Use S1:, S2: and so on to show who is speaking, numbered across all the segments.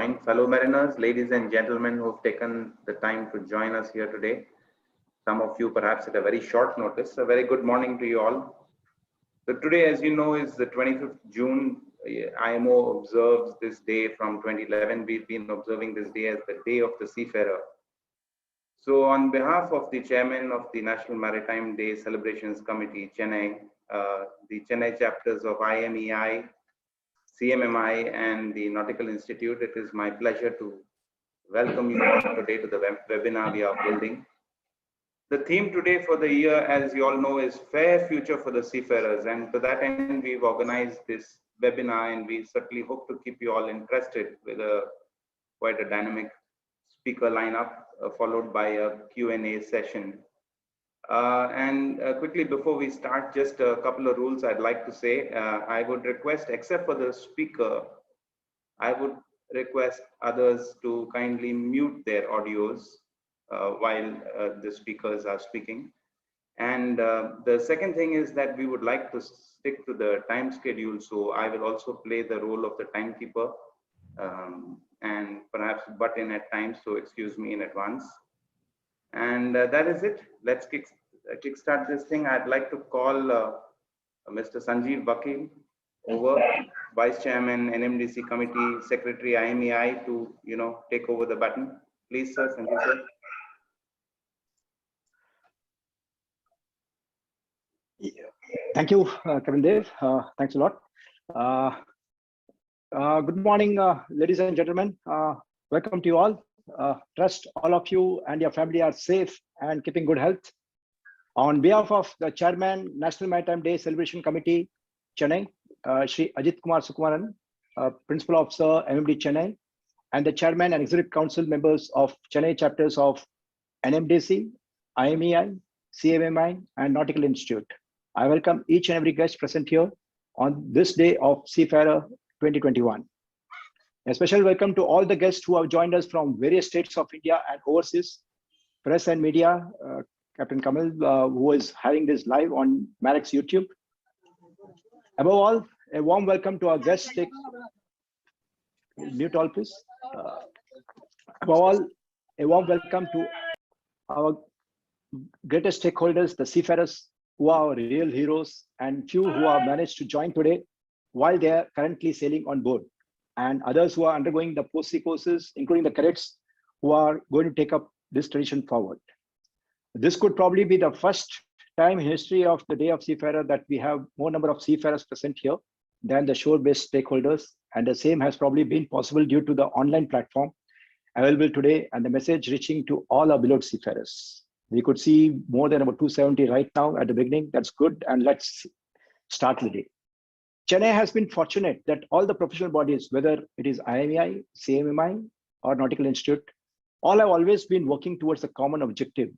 S1: join. Fellow mariners, ladies and gentlemen who have taken the time to join us here today. Some of you perhaps at a very short notice. A very good morning to you all. So today, as you know, is the 25th June. IMO observes this day from 2011. We've been observing this day as the Day of the Seafarer. So on behalf of the chairman of the National Maritime Day Celebrations Committee, Chennai, the Chennai chapters of IMEI, CMMI and the Nautical Institute, it is my pleasure to welcome you all today to the webinar we are holding. The theme today for the year, as you all know, is Fair Future for the Seafarers, and to that end we've organized this webinar, and we certainly hope to keep you all interested with quite a dynamic speaker lineup followed by a Q&A session. Quickly before we start, just a couple of rules I'd like to say. I would request, except for the speaker, I would request others to kindly mute their audios while the speakers are speaking. And the second thing is that we would like to stick to the time schedule. So I will also play the role of the timekeeper and perhaps butt in at times. So excuse me in advance. And that is it. Let's kickstart this thing. I'd like to call Mr. Sanjeev Vakil over, Vice Chairman, NMDC Committee, Secretary, IMEI, to take over the baton. Please, sir, Sanjeev, sir.
S2: Yeah. Thank you, Kevin Dev. Thanks a lot. Good morning, ladies and gentlemen. Welcome to you all. Trust all of you and your family are safe and keeping good health. On behalf of the Chairman, National Maritime Day Celebration Committee, Chennai, Shri Ajit Kumar Sukumaran, Principal Officer, MMD Chennai, and the Chairman and Executive Council members of Chennai chapters of NMDC, IMEI, CMMI, and Nautical Institute. I welcome each and every guest present here on this day of Seafarer 2021. A special welcome to all the guests who have joined us from various states of India and overseas, press and media, Captain Kamal, who is having this live on Marix YouTube. Above all, a warm welcome to our guests. Mute all, please. Above all, a warm welcome to our greatest stakeholders, the seafarers, who are our real heroes, and few who have managed to join today while they are currently sailing on board, and others who are undergoing the post-sea courses, including the cadets who are going to take up this tradition forward. This could probably be the first time in history of the Day of Seafarer that we have more number of seafarers present here than the shore-based stakeholders, and the same has probably been possible due to the online platform available today and the message reaching to all our beloved seafarers. We could see more than about 270 right now at the beginning. That's good, and let's start the day. Chennai has been fortunate that all the professional bodies, whether it is IMEI, CMMI, or Nautical Institute, all have always been working towards a common objective.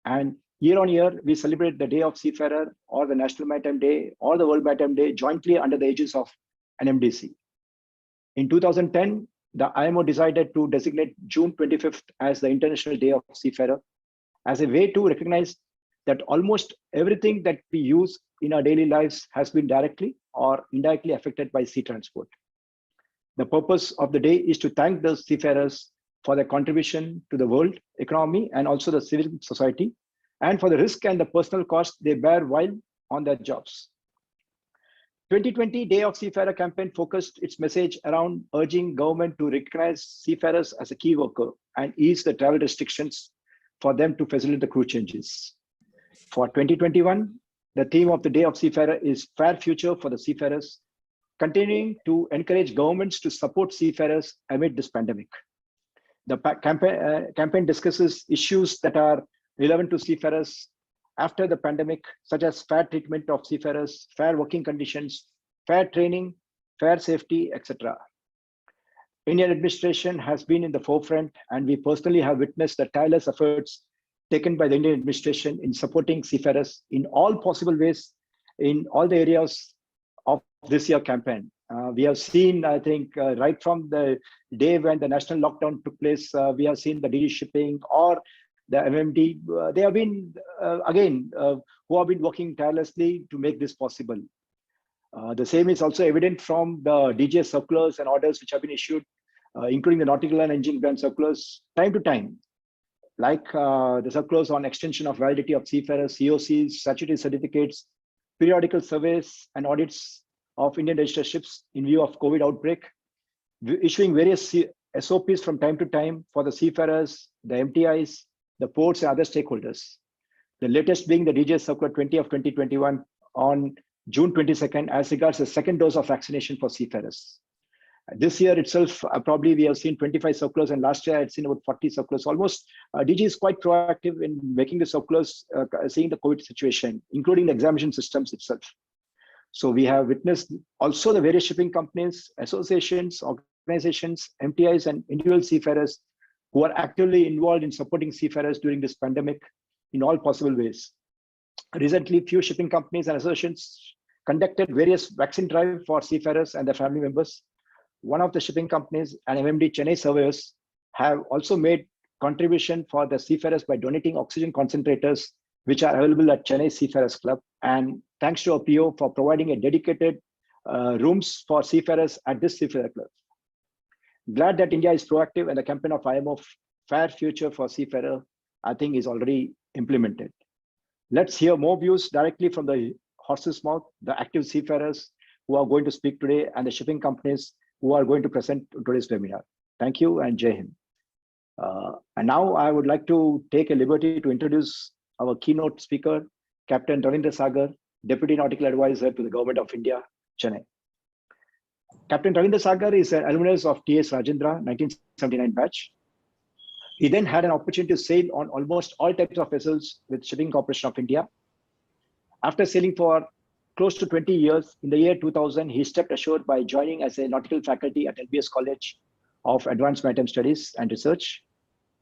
S2: And year on year, we celebrate the Day of Seafarer or the National Maritime Day or the World Maritime Day jointly under the aegis of NMDC. In 2010, the IMO decided to designate June 25th as the International Day of Seafarer as a way to recognize that almost everything that we use in our daily lives has been directly or indirectly affected by sea transport. The purpose of the day is to thank the seafarers for their contribution to the world economy and also the civil society, and for the risk and the personal cost they bear while on their jobs. 2020 Day of Seafarer campaign focused its message around urging government to recognize seafarers as a key worker and ease the travel restrictions for them to facilitate the crew changes. For 2021, the theme of the Day of Seafarer is Fair Future for the Seafarers, continuing to encourage governments to support seafarers amid this pandemic. The campaign discusses issues that are relevant to seafarers after the pandemic, such as fair treatment of seafarers, fair working conditions, fair training, fair safety, etc. Indian administration has been in the forefront, and we personally have witnessed the tireless efforts taken by the Indian administration in supporting seafarers in all possible ways in all the areas of this year campaign. We have seen, I think, right from the day when the national lockdown took place, we have seen the DD shipping or the MMD. They have been, who have been working tirelessly to make this possible. The same is also evident from the DGS circulars and orders which have been issued including the nautical and engine brand circulars, time to time, like the circulars on extension of validity of seafarers, COCs, statutory certificates, periodical surveys and audits of Indian registered ships in view of COVID outbreak, issuing various SOPs from time to time for the seafarers, the MTIs, the ports and other stakeholders. The latest being the DJ Circular 20 of 2021 on June 22nd as regards the second dose of vaccination for seafarers. This year itself, probably we have seen 25 circulars, and last year I had seen about 40 circulars. Almost DG is quite proactive in making the circulars, seeing the COVID situation, including the examination systems itself. So we have witnessed also the various shipping companies, associations, organizations, MTIs, and individual seafarers who are actively involved in supporting seafarers during this pandemic in all possible ways. Recently, few shipping companies and associations conducted various vaccine drive for seafarers and their family members. One of the shipping companies and MMD Chennai Surveyors have also made contribution for the seafarers by donating oxygen concentrators, which are available at Chennai Seafarers Club. And thanks to APO for providing a dedicated rooms for seafarers at this Seafarer Club. Glad that India is proactive, and the campaign of IMO Fair Future for Seafarer, I think, is already implemented. Let's hear more views directly from the horse's mouth, the active seafarers who are going to speak today, and the shipping companies who are going to present today's webinar. Thank you, and Jai Hind. And now I would like to take a liberty to introduce our keynote speaker, Captain Ravindra Sagar, Deputy Nautical Advisor to the Government of India, Chennai. Captain Ravindra Sagar is an alumnus of T.S. Rajendra, 1979 batch. He then had an opportunity to sail on almost all types of vessels with Shipping Corporation of India. After sailing for close to 20 years, in the year 2000, he stepped ashore by joining as a nautical faculty at LBS College of Advanced Maritime Studies and Research.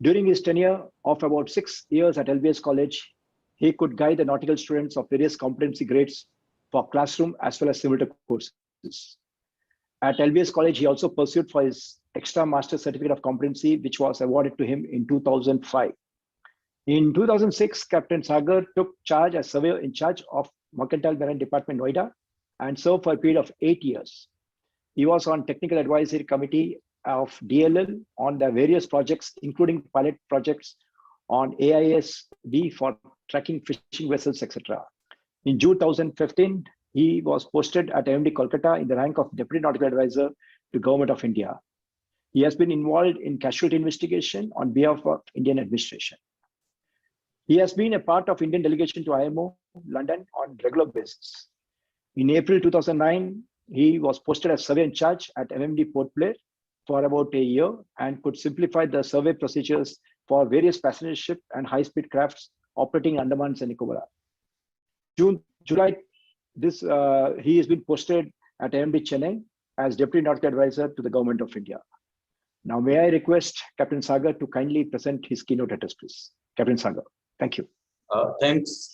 S2: During his tenure of about 6 years at LBS College, he could guide the nautical students of various competency grades for classroom as well as simulator courses. At LBS College, he also pursued for his extra master certificate of competency, which was awarded to him in 2005. In 2006, Captain Sagar took charge as surveyor in charge of Mercantile Marine Department, Noida, and served for a period of 8 years. He was on technical advisory committee of DLL on the various projects, including pilot projects on AIS-B for tracking fishing vessels, etc. In June 2015, he was posted at MD Kolkata in the rank of Deputy Nautical Advisor to Government of India. He has been involved in casualty investigation on behalf of Indian administration. He has been a part of Indian delegation to IMO London on regular basis. In April 2009, he was posted as surveyor in charge at MMD Port Blair for about a year and could simplify the survey procedures for various passenger ship and high-speed crafts operating in Andaman and Nicobar. July, he has been posted at MMD Chennai as Deputy Nautical Advisor to the Government of India. Now, may I request Captain Sagar to kindly present his keynote address, please. Captain Sagar, thank you.
S3: Thanks,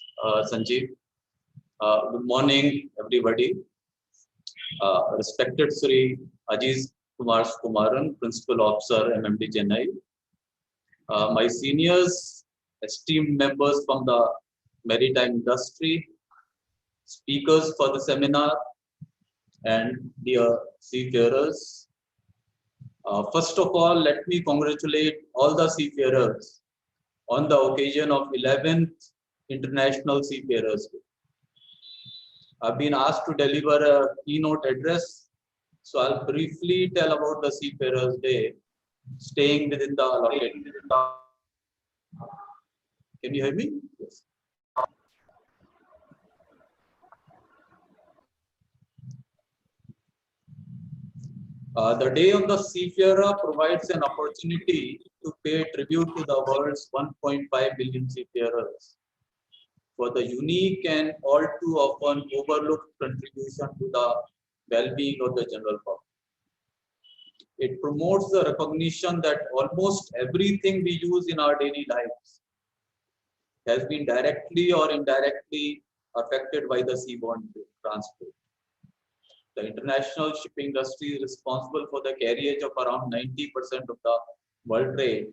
S3: Sanjeev. Good morning, everybody. Respected Sri Ajiz Kumar Kumaran, Principal Officer, MMD Chennai. My seniors, esteemed members from the maritime industry, speakers for the seminar, and dear seafarers. First of all, let me congratulate all the seafarers on the occasion of 11th International Seafarers Day. I've been asked to deliver a keynote address, so I'll briefly tell about the Seafarers Day, staying within the allotted. Can you hear me? Yes. The Day of the Seafarer provides an opportunity to pay tribute to the world's 1.5 billion seafarers for the unique and all too often overlooked contribution to the well-being of the general public. It promotes the recognition that almost everything we use in our daily lives has been directly or indirectly affected by the seaborne transport. The international shipping industry is responsible for the carriage of around 90% of the world trade.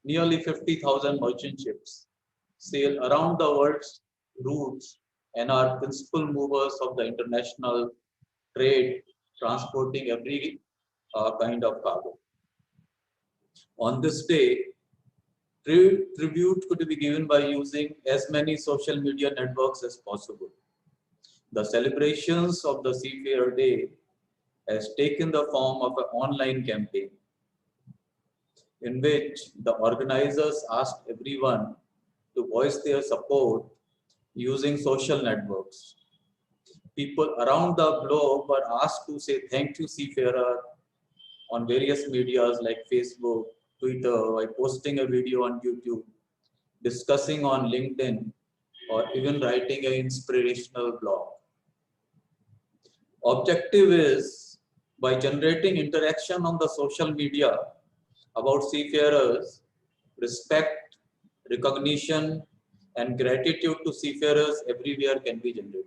S3: Nearly 50,000 merchant ships sail around the world's routes and are principal movers of the international trade, transporting every kind of cargo. On this day, tribute could be given by using as many social media networks as possible. The celebrations of the Seafarer Day has taken the form of an online campaign in which the organizers asked everyone to voice their support using social networks. People around the globe were asked to say thank you Seafarer on various medias like Facebook, Twitter, by posting a video on YouTube, discussing on LinkedIn, or even writing an inspirational blog. Objective is by generating interaction on the social media about seafarers, respect, recognition, and gratitude to seafarers everywhere can be generated.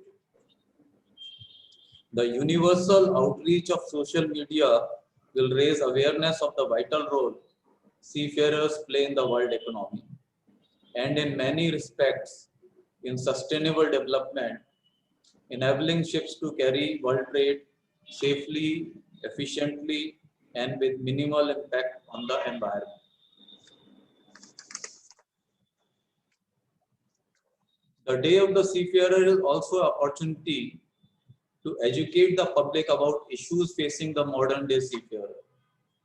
S3: The universal outreach of social media will raise awareness of the vital role seafarers play in the world economy and in many respects in sustainable development, enabling ships to carry world trade safely, efficiently, and with minimal impact on the environment. The Day of the Seafarer is also an opportunity to educate the public about issues facing the modern day seafarer.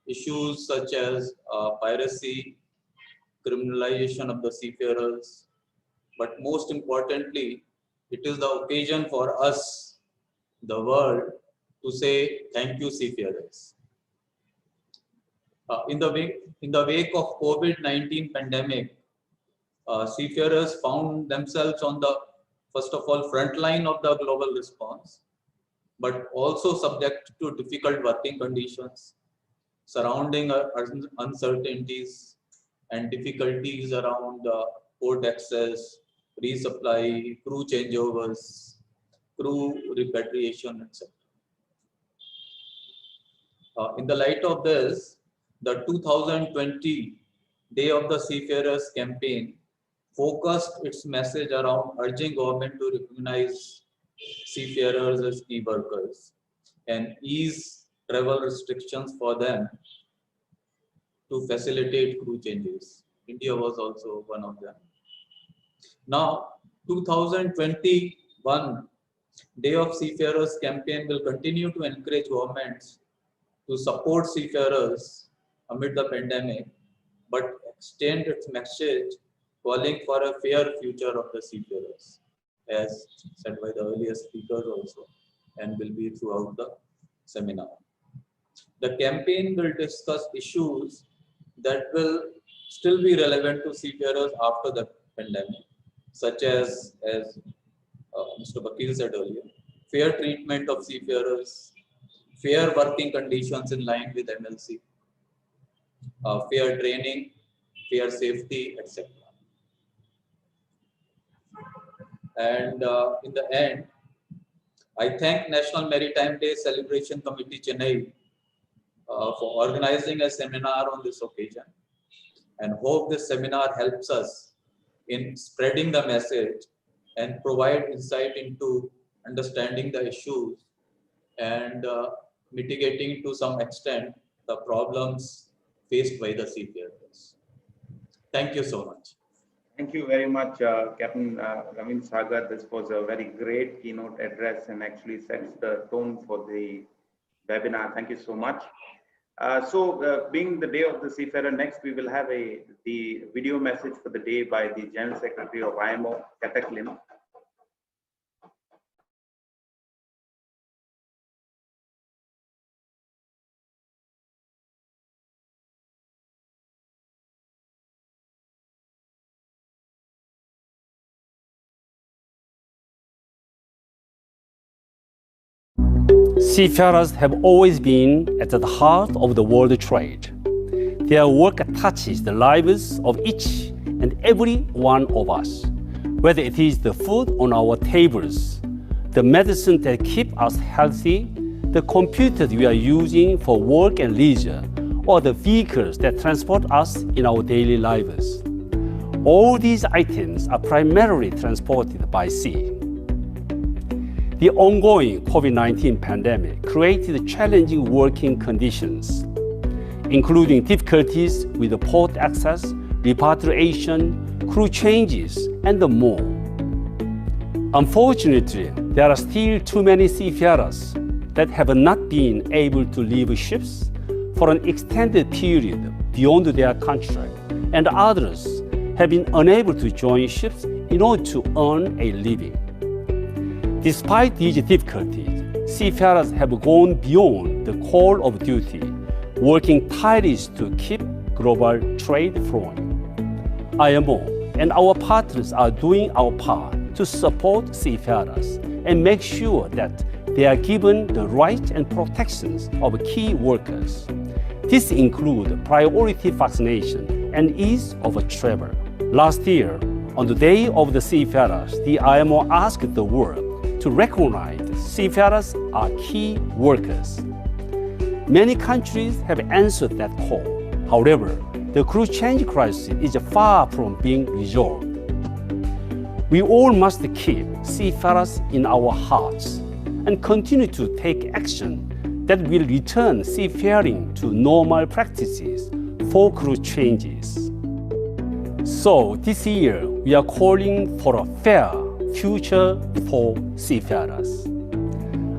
S3: Issues such as piracy, criminalization of the seafarers, but most importantly, it is the occasion for us, the world, to say thank you seafarers. In the wake of COVID-19 pandemic, seafarers found themselves on the, first of all, front line of the global response, but also subject to difficult working conditions, surrounding uncertainties and difficulties around port access, resupply, crew changeovers, crew repatriation, etc. In the light of this, the 2020 Day of the Seafarers campaign focused its message around urging government to recognize seafarers as key workers and ease travel restrictions for them to facilitate crew changes. India was also one of them. Now, 2021 Day of Seafarers campaign will continue to encourage governments to support seafarers amid the pandemic, but extend its message calling for a fair future of the seafarers, as said by the earlier speakers also, and will be throughout the seminar. The campaign will discuss issues that will still be relevant to seafarers after the pandemic, such as Mr. Bakil said earlier, fair treatment of seafarers, fair working conditions in line with MLC, fair training, fair safety, etc. And in the end, I thank National Maritime Day Celebration Committee Chennai for organizing a seminar on this occasion, and hope this seminar helps us in spreading the message and provide insight into understanding the issues and mitigating to some extent the problems faced by the seafarers. Thank you so much.
S1: Thank you very much, Captain Ravin Sagar. This was a very great keynote address and actually sets the tone for the webinar. Thank you so much. Being the Day of the Seafarer, next we will have the video message for the day by the General Secretary of IMO, Katak Lim.
S4: Seafarers have always been at the heart of the world trade. Their work touches the lives of each and every one of us, whether it is the food on our tables, the medicine that keep us healthy, the computers we are using for work and leisure, or the vehicles that transport us in our daily lives. All these items are primarily transported by sea. The ongoing COVID-19 pandemic created challenging working conditions. including difficulties with the port access, repatriation, crew changes, and more. Unfortunately, there are still too many seafarers that have not been able to leave ships for an extended period beyond their contract, and others have been unable to join ships in order to earn a living. Despite these difficulties, seafarers have gone beyond the call of duty, working tirelessly to keep global trade flowing. IMO and our partners are doing our part to support seafarers and make sure that they are given the rights and protections of key workers. This includes priority vaccination and ease of travel. Last year, on the Day of the Seafarers, the IMO asked the world to recognize seafarers are key workers. Many countries have answered that call. However, the crew change crisis is far from being resolved. We all must keep seafarers in our hearts and continue to take action that will return seafaring to normal practices for crew changes. So this year, we are calling for a fair future for seafarers.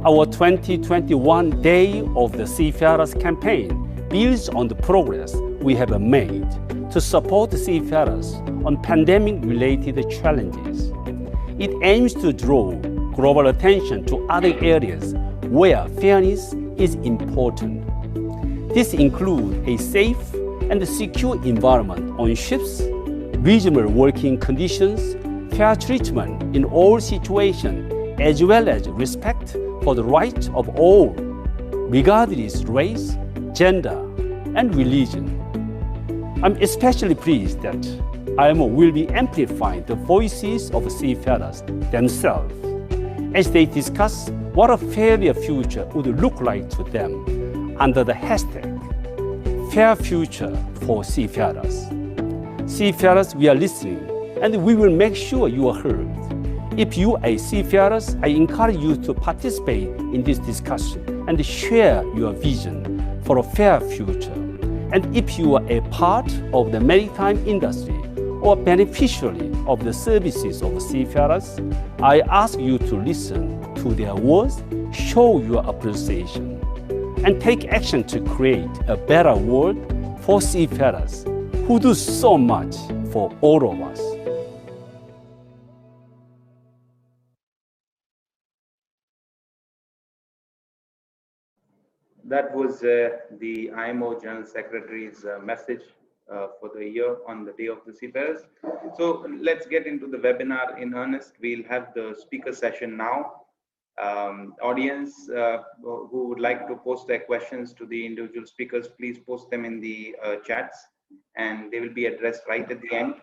S4: Our 2021 Day of the Seafarers campaign builds on the progress we have made to support seafarers on pandemic-related challenges. It aims to draw global attention to other areas where fairness is important. This includes a safe and secure environment on ships, reasonable working conditions, fair treatment in all situations, as well as respect for the rights of all, regardless of race, gender, and religion. I'm especially pleased that IMO will be amplifying the voices of seafarers themselves as they discuss what a fairer future would look like to them under the hashtag Fair Future for Seafarers. Seafarers, we are listening, and we will make sure you are heard. If you are a seafarer, I encourage you to participate in this discussion and share your vision for a fair future. And if you are a part of the maritime industry or beneficiary of the services of seafarers, I ask you to listen to their words, show your appreciation, and take action to create a better world for seafarers who do so much for all of us.
S1: That was the IMO General Secretary's message for the year on the Day of the Seafarers. So let's get into the webinar in earnest. We'll have the speaker session now. Audience who would like to post their questions to the individual speakers, please post them in the chats and they will be addressed right at the end.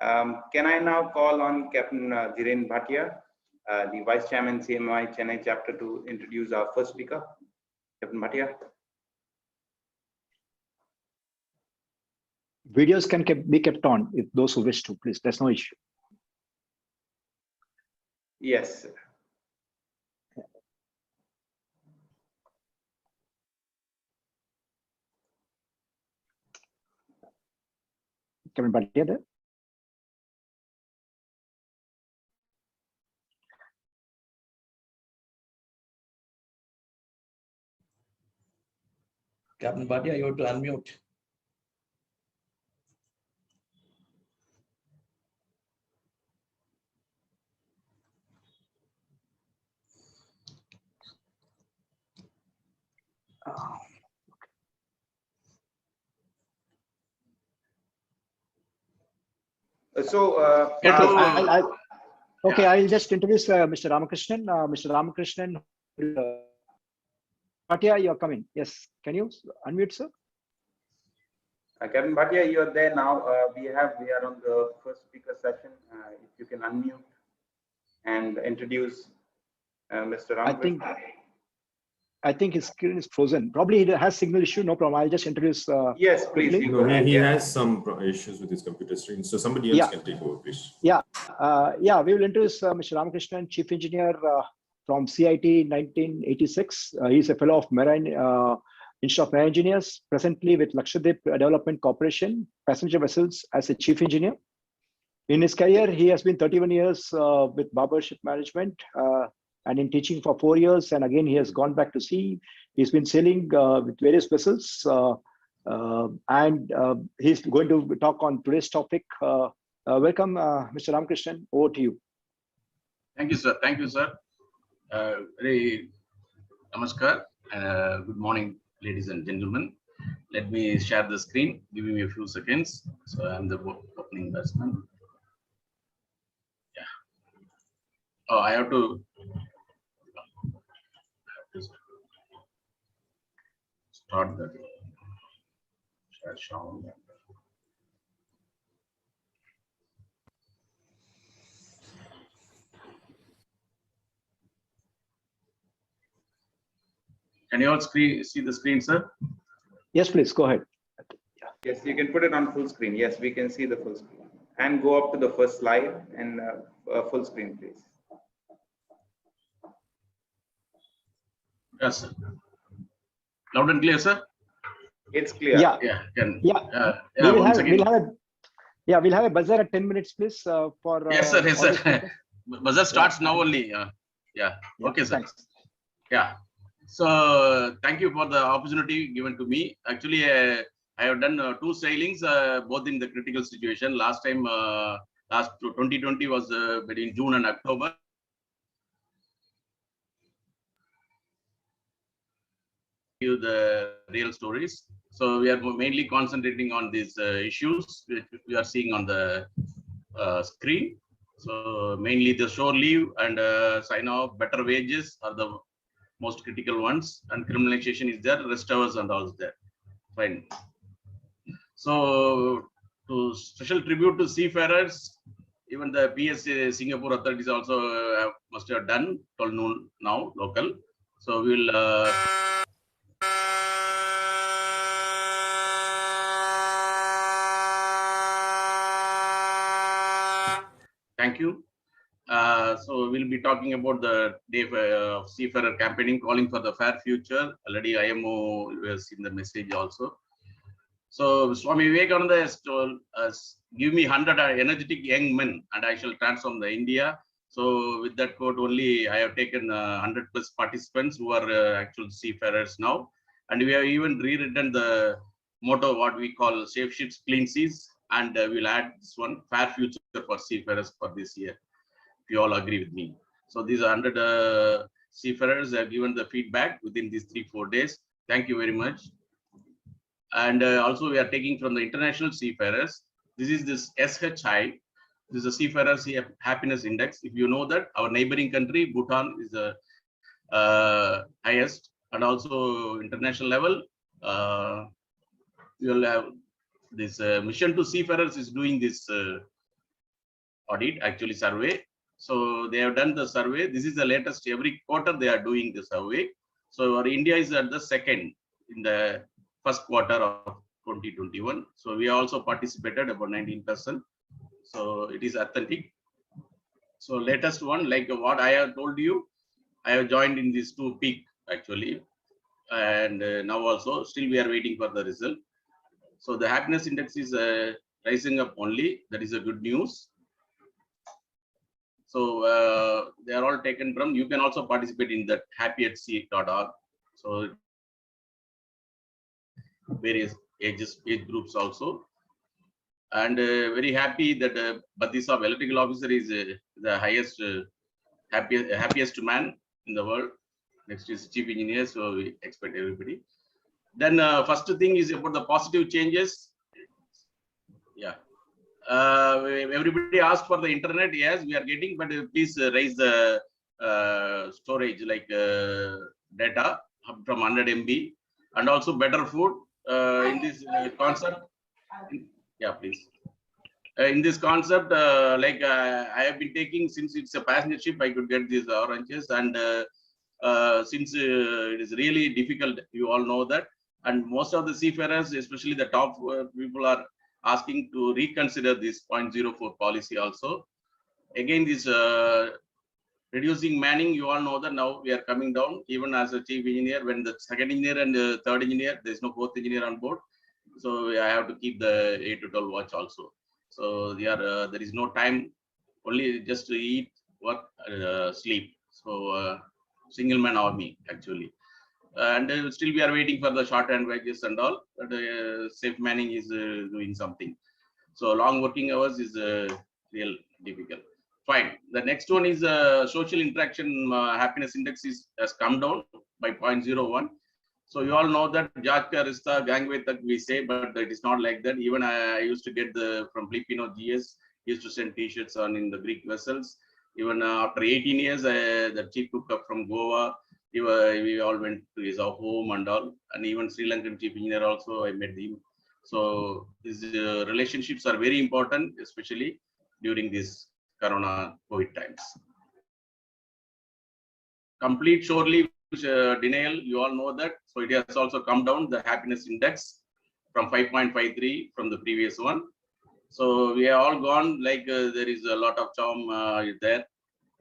S1: Can I now call on Captain Dhiren Bhatia, the Vice Chairman CMI Chennai chapter, to introduce our first speaker? Captain Bhatia.
S2: Videos can be kept on if those who wish to, please. There's no issue.
S1: Yes.
S2: Captain Bhatia there?
S3: Captain Bhatia, you have to unmute.
S2: Okay, I'll just introduce Mr. Ramakrishnan. Mr. Ramakrishnan, Bhatia, you're coming. Yes, can you unmute, sir?
S1: Captain Bhatia, you're there now. We are on the first speaker session. If you can unmute and introduce Mr. Ramakrishnan.
S2: I think his screen is frozen. Probably he has signal issue. No problem. I'll just introduce.
S1: Yes, please.
S5: He has some issues with his computer screen, so somebody else can take over, please.
S2: Yeah, we will introduce Mr. Ramakrishnan, Chief Engineer from CIT 1986. He's a fellow of Marine Institute of Engineers, presently with Lakshadweep Development Corporation, passenger vessels as a chief engineer. In his career, he has been 31 years with Barber Ship Management and in teaching for 4 years. And again, he has gone back to sea. He's been sailing with various vessels. And he's going to talk on today's topic. Welcome, Mr. Ramakrishnan. Over to you.
S6: Thank you, sir. Thank you, sir. Very namaskar. Good morning, ladies and gentlemen. Let me share the screen. Give me a few seconds. So I'm the opening batsman. Yeah. Oh, I have to start the share sound. Can you all see the screen, sir?
S2: Yes, please go ahead.
S1: Yes, you can put it on full screen. Yes, we can see the full screen. And go up to the first slide and full screen, please.
S6: Yes, sir. Loud and clear, sir?
S1: It's clear.
S2: Yeah.
S6: Yeah.
S2: We'll have a buzzer at 10 minutes, please. For
S6: yes, sir. Yes, sir. Buzzer starts now only. Yeah. Okay, sir.
S2: Thanks.
S6: Yeah. So thank you for the opportunity given to me. Actually, I have done 2 sailings, both in the critical situation. Last time, last 2020 was between June and October. The real stories. So we are mainly concentrating on these issues which we are seeing on the screen. So mainly the shore leave and sign off, better wages are the most critical ones, and criminalization is there, rest hours and all is there. Fine. So to special tribute to seafarers, even the PS Singapore authorities also must have done 12 noon now local. So we will thank you. So we'll be talking about the day of Seafarer campaigning, calling for the fair future. Already IMO has seen the message also. So Swami Vivekananda has told us, give me 100 energetic young men and I shall transform the India. So with that quote only, I have taken 100 plus participants who are actual seafarers now. And we have even rewritten the motto, what we call safe ships, clean seas. And we'll add this one, fair future for seafarers for this year. If you all agree with me. So these 100 seafarers have given the feedback within these 3-4 days. Thank you very much. And also we are taking from the international seafarers. This is this SHI. This is a Seafarers Happiness Index. If you know that our neighboring country, Bhutan, is the highest, and also international level, we will have this Mission to Seafarers is doing this audit, actually survey. So they have done the survey. This is the latest. Every quarter they are doing the survey. So our India is at the second in the first quarter of 2021. So we also participated about 19%. So it is authentic. So latest one, like what I have told you, I have joined in these 2 peak actually. And now also still we are waiting for the result. So the happiness index is rising up only. That is a good news. So they are all taken from, you can also participate in that happyatsea.org. So various age groups also. And very happy that Badisab electrical officer is the highest, happiest man in the world. Next is chief engineer, so we expect everybody. Then first thing is about the positive changes. Yeah. Everybody asked for the internet. Yes, we are getting, but please raise the storage like data from 100 MB and also better food in this concept. Yeah, please. In this concept, like I have been taking, since it's a passenger ship, I could get these oranges, and since it is really difficult, you all know that, and most of the seafarers, especially the top people, are asking to reconsider this 0.04 policy also. Again, this Reducing manning, you all know that now we are coming down. Even as a chief engineer, when the second engineer and the third engineer, there is no fourth engineer on board. So I have to keep the 8 to 12 watch also. So there is no time, only just to eat, work, sleep. So single man army actually. And still we are waiting for the short-hand wages and all. But safe manning is doing something. So long working hours is real difficult. Fine. The next one is social interaction happiness index has come down by 0.01. So you all know that Jajka Rista Gangway Tak we say, but it is not like that. Even I used to get from Filipino GS, used to send T-shirts on in the Greek vessels. Even after 18 years, the chief cook up from Goa, we all went to his home and all. And even Sri Lankan chief engineer also, I met him. So these relationships are very important, especially during this Corona COVID times. Complete shore leave denial, you all know that. So it has also come down, the happiness index from 5.53 from the previous one. So we are all gone, like there is a lot of charm there.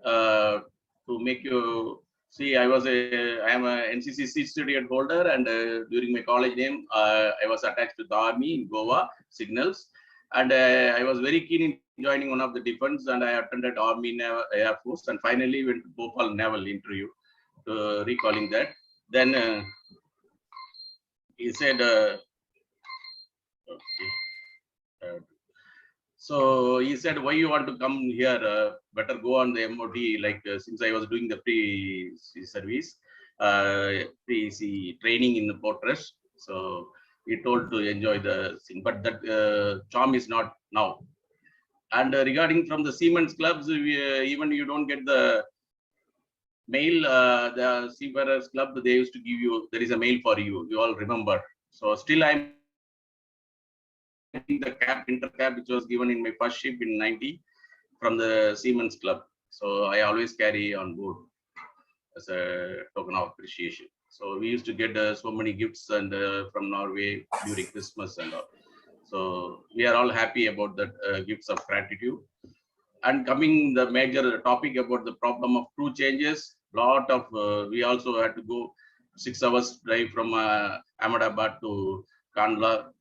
S6: To make you see, I am a NCC seat certificate holder, and during my college name, I was attached to the army in Goa, signals. And I was very keen in joining one of the defense, and I attended Army Air Force, and finally went to Bhopal Naval interview, recalling that. Then he said, so he said, why you want to come here? Better go on the MOD, like since I was doing the pre-service, pre-sea training in the Fortress. So he told to enjoy the thing, but that charm is not now. And regarding from the Seamen's clubs, even you don't get the mail, the Seafarers club, they used to give you, there is a mail for you, you all remember. So still I'm the cap, intercap, which was given in my first ship in 90 from the Seamen's club. So I always carry on board as a token of appreciation. So we used to get so many gifts and from Norway during Christmas and all. So we are all happy about that gifts of gratitude. And coming the major topic about the problem of crew changes, lot of we also had to go 6 hours drive from Ahmedabad to Kandla.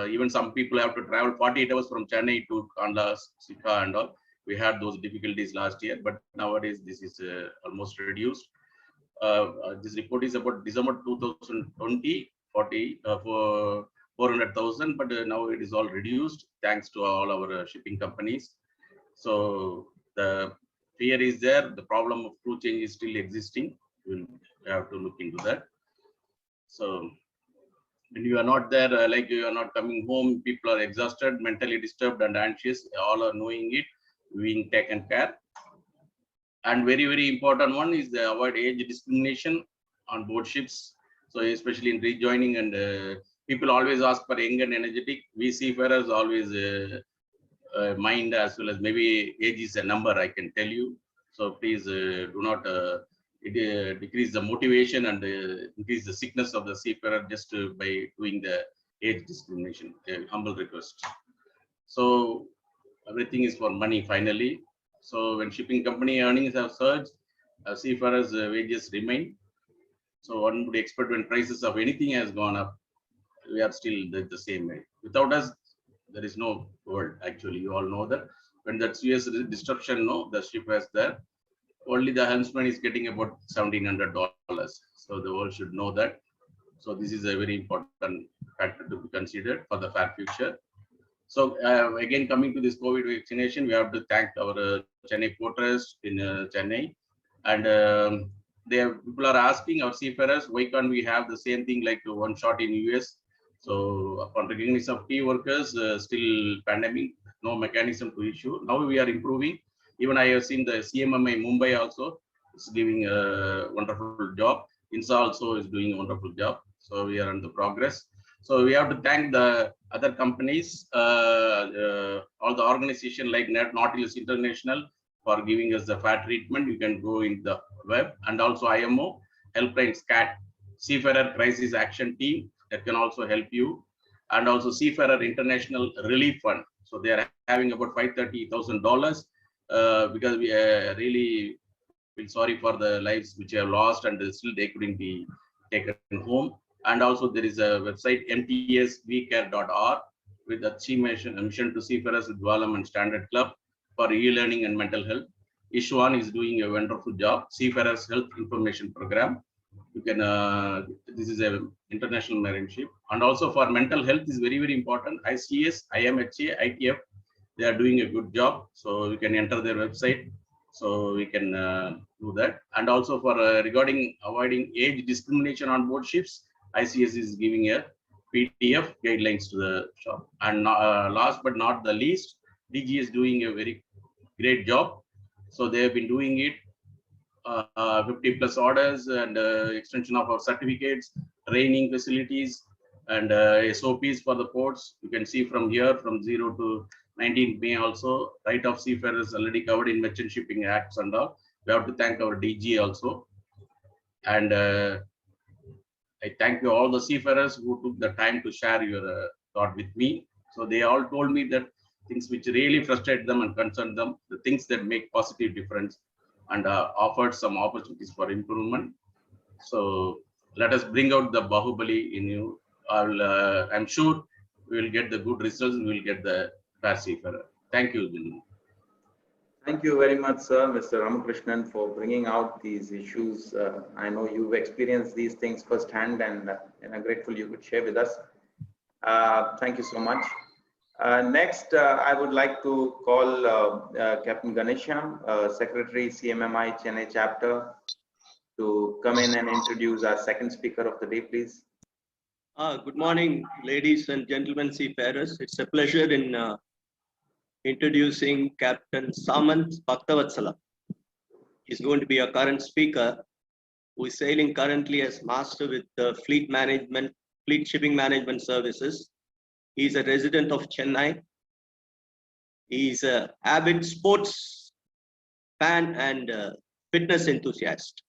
S6: Even some people have to travel 48 hours from Chennai to Kandla, Sika and all. We had those difficulties last year, but nowadays this is almost reduced. This report is about December 2020, for 400,000, but now it is all reduced thanks to all our shipping companies. So the fear is there. The problem of crew change is still existing. We'll have to look into that. So when you are not there, like you are not coming home, people are exhausted, mentally disturbed and anxious. All are knowing it, being taken care. And very, very important one is the avoid age discrimination on board ships. So especially in rejoining, and people always ask for young and energetic. We seafarers always mind, as well as maybe age is a number, I can tell you. So please do not decrease the motivation and increase the sickness of the seafarer just by doing the age discrimination. Humble request. So everything is for money finally. So when shipping company earnings have surged, seafarers' wages remain. So one would expect when prices of anything has gone up, we are still the same way. Without us, there is no world. Actually, you all know that when that Suez disruption, no, the ship was there. Only the helmsman is getting about $1,700. So the world should know that. So this is a very important factor to be considered for the far future. So again, coming to this COVID vaccination, we have to thank our Chennai Fortress in Chennai. And people are asking our seafarers, why can't we have the same thing like one shot in US? So upon recognition of key workers, still pandemic, no mechanism to issue. Now we are improving. Even I have seen the CMMI Mumbai also is giving a wonderful job. INSA also is doing a wonderful job. So we are in the progress. So we have to thank the other companies, all the organization like Nautilus International for giving us the fair treatment. You can go in the web, and also IMO, Helpline SCAT, Seafarer Crisis Action Team that can also help you, and also Seafarer International Relief Fund. So they are having about $530,000 because we really Feel sorry for the lives which have lost and still they couldn't be taken home. And also there is a website mtsvcare.org with a mission to Seafarers with Valam and Standard Club for e-learning and mental health. Ishwan is doing a wonderful job. Seafarers Health Information Program. You can, this is a international marine ship. And also for mental health is very, very important. ICS, IMHA, ITF, they are doing a good job. So you can enter their website. So we can do that. And also for regarding avoiding age discrimination on board ships, ICS is giving a PDF guidelines to the shop. And last but not the least, DG is doing a very great job. So they have been doing it 50 plus orders and extension of our certificates, training facilities, and SOPs for the ports. You can see from here from 0 to 19th May also, right of seafarers already covered in Merchant Shipping Acts and all. We have to thank our DG also. And I thank you all the seafarers who took the time to share your thought with me. So they all told me that things which really frustrate them and concern them, the things that make positive difference, and offered some opportunities for improvement. So let us bring out the Bahubali in you. I'm sure we will get the good results. We will get the fair seafarer. Thank you, Jinu.
S1: Thank you very much, sir, Mr. Ramakrishnan, for bringing out these issues. I know you've experienced these things firsthand, and I'm grateful you could share with us. Thank you so much. Next, I would like to call Captain Ganesham, Secretary, CMMI Chennai Chapter, to come in and introduce our second speaker of the day, please.
S7: Good morning, ladies and gentlemen, seafarers. It's a pleasure in introducing Captain Samant Bhaktavatsala. He's going to be our current speaker, who is sailing currently as master with the Fleet Shipping Management Services. He's a resident of Chennai. He's an avid sports fan and fitness enthusiast.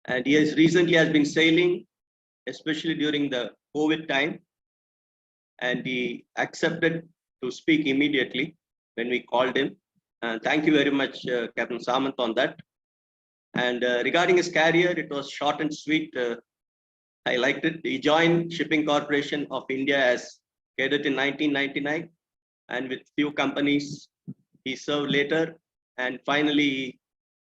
S7: And he has recently been sailing, especially during the COVID time. And he accepted to speak immediately when we called him. Thank you very much, Captain Samant, on that. And regarding his career, it was short and sweet. I liked it. He joined Shipping Corporation of India as cadet in 1999, and with few companies he served later. And finally,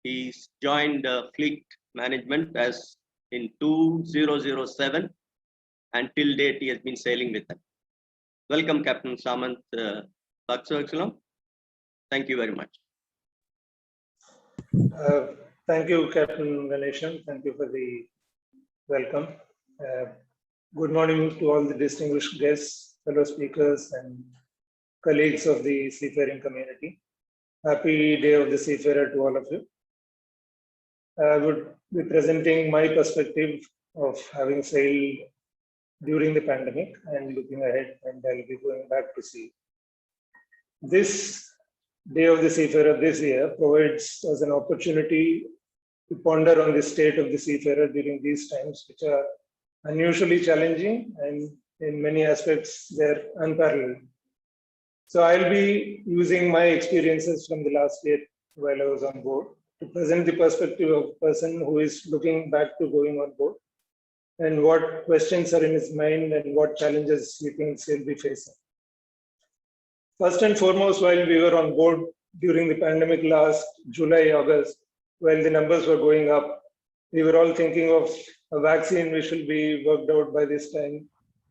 S7: he joined Fleet Management as in 2007. Until date, he has been sailing with them. Welcome, Captain Samant Bhaktavatsala. Thank you very much.
S8: Thank you, Captain Ganesham. Thank you for the welcome. Good morning to all the distinguished guests, fellow speakers, and colleagues of the seafaring community. Happy Day of the Seafarer to all of you. I would be presenting my perspective of having sailed during the pandemic and looking ahead, and I'll be going back to sea. This Day of the Seafarer this year provides us an opportunity to ponder on the state of the seafarer during these times, which are unusually challenging and in many aspects they're unparalleled. So I'll be using my experiences from the last year while I was on board to present the perspective of a person who is looking back to going on board and what questions are in his mind and what challenges he thinks he'll be facing. First and foremost, while we were on board during the pandemic last July, August, while the numbers were going up, we were all thinking of a vaccine which will be worked out by this time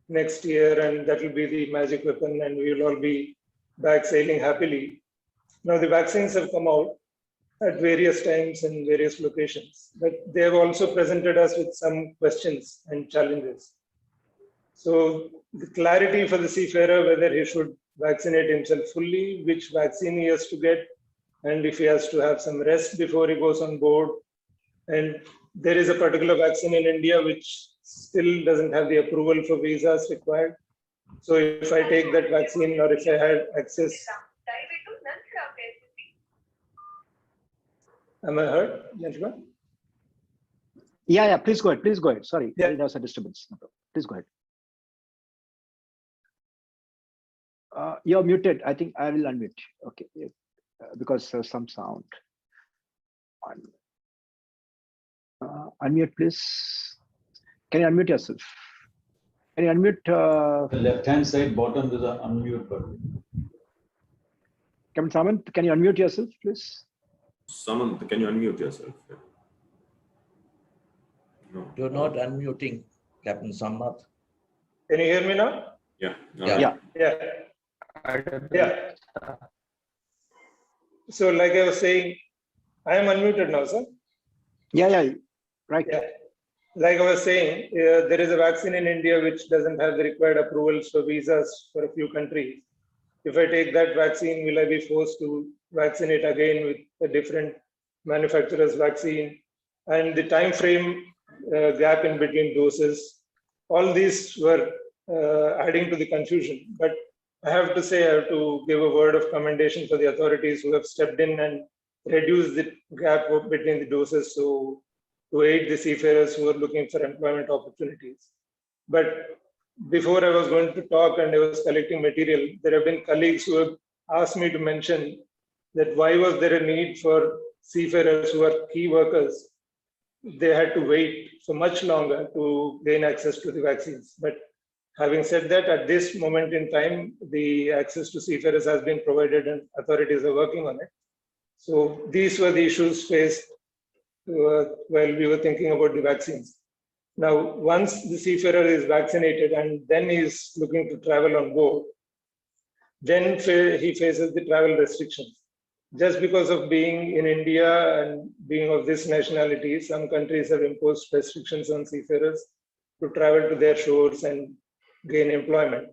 S8: next year, and that will be the magic weapon, and we will all be back sailing happily. Now the vaccines have come out at various times and various locations, but they have also presented us with some questions and challenges. So the clarity for the seafarer, whether he should vaccinate himself fully, which vaccine he has to get, and if he has to have some rest before he goes on board. And there is a particular vaccine in India which still doesn't have the approval for visas required. So if I take that vaccine or if I had access. Am I heard, gentlemen?
S2: Yeah, please go ahead. Please go ahead. Sorry,
S8: Yeah.
S2: there was a disturbance. Please go ahead. You're muted. I think I will unmute. Okay, because there's some sound. Unmute, please. Can you unmute yourself? Can you unmute?
S9: The left-hand side bottom is an unmute button.
S2: Captain Samant, can you unmute yourself, please?
S5: Samant, can you unmute yourself? No.
S10: You're not unmuting, Captain Samant.
S8: Can you hear me now?
S5: Yeah.
S2: Yeah.
S8: Yeah. So like I was saying, I am unmuted now, sir.
S2: Yeah, right.
S8: Yeah. Like I was saying, there is a vaccine in India which doesn't have the required approvals for visas for a few countries. If I take that vaccine, will I be forced to vaccinate again with a different manufacturer's vaccine? And the time frame gap in between doses, all these were adding to the confusion. But I have to say, I have to give a word of commendation for the authorities who have stepped in and reduced the gap between the doses, so to aid the seafarers who are looking for employment opportunities. But before I was going to talk and I was collecting material, there have been colleagues who have asked me to mention that why was there a need for seafarers who are key workers? They had to wait for much longer to gain access to the vaccines. But having said that, at this moment in time, the access to seafarers has been provided and authorities are working on it. So these were the issues faced while we were thinking about the vaccines. Now, once the seafarer is vaccinated and then he is looking to travel on board, then he faces the travel restrictions. Just because of being in India and being of this nationality, some countries have imposed restrictions on seafarers to travel to their shores and gain employment.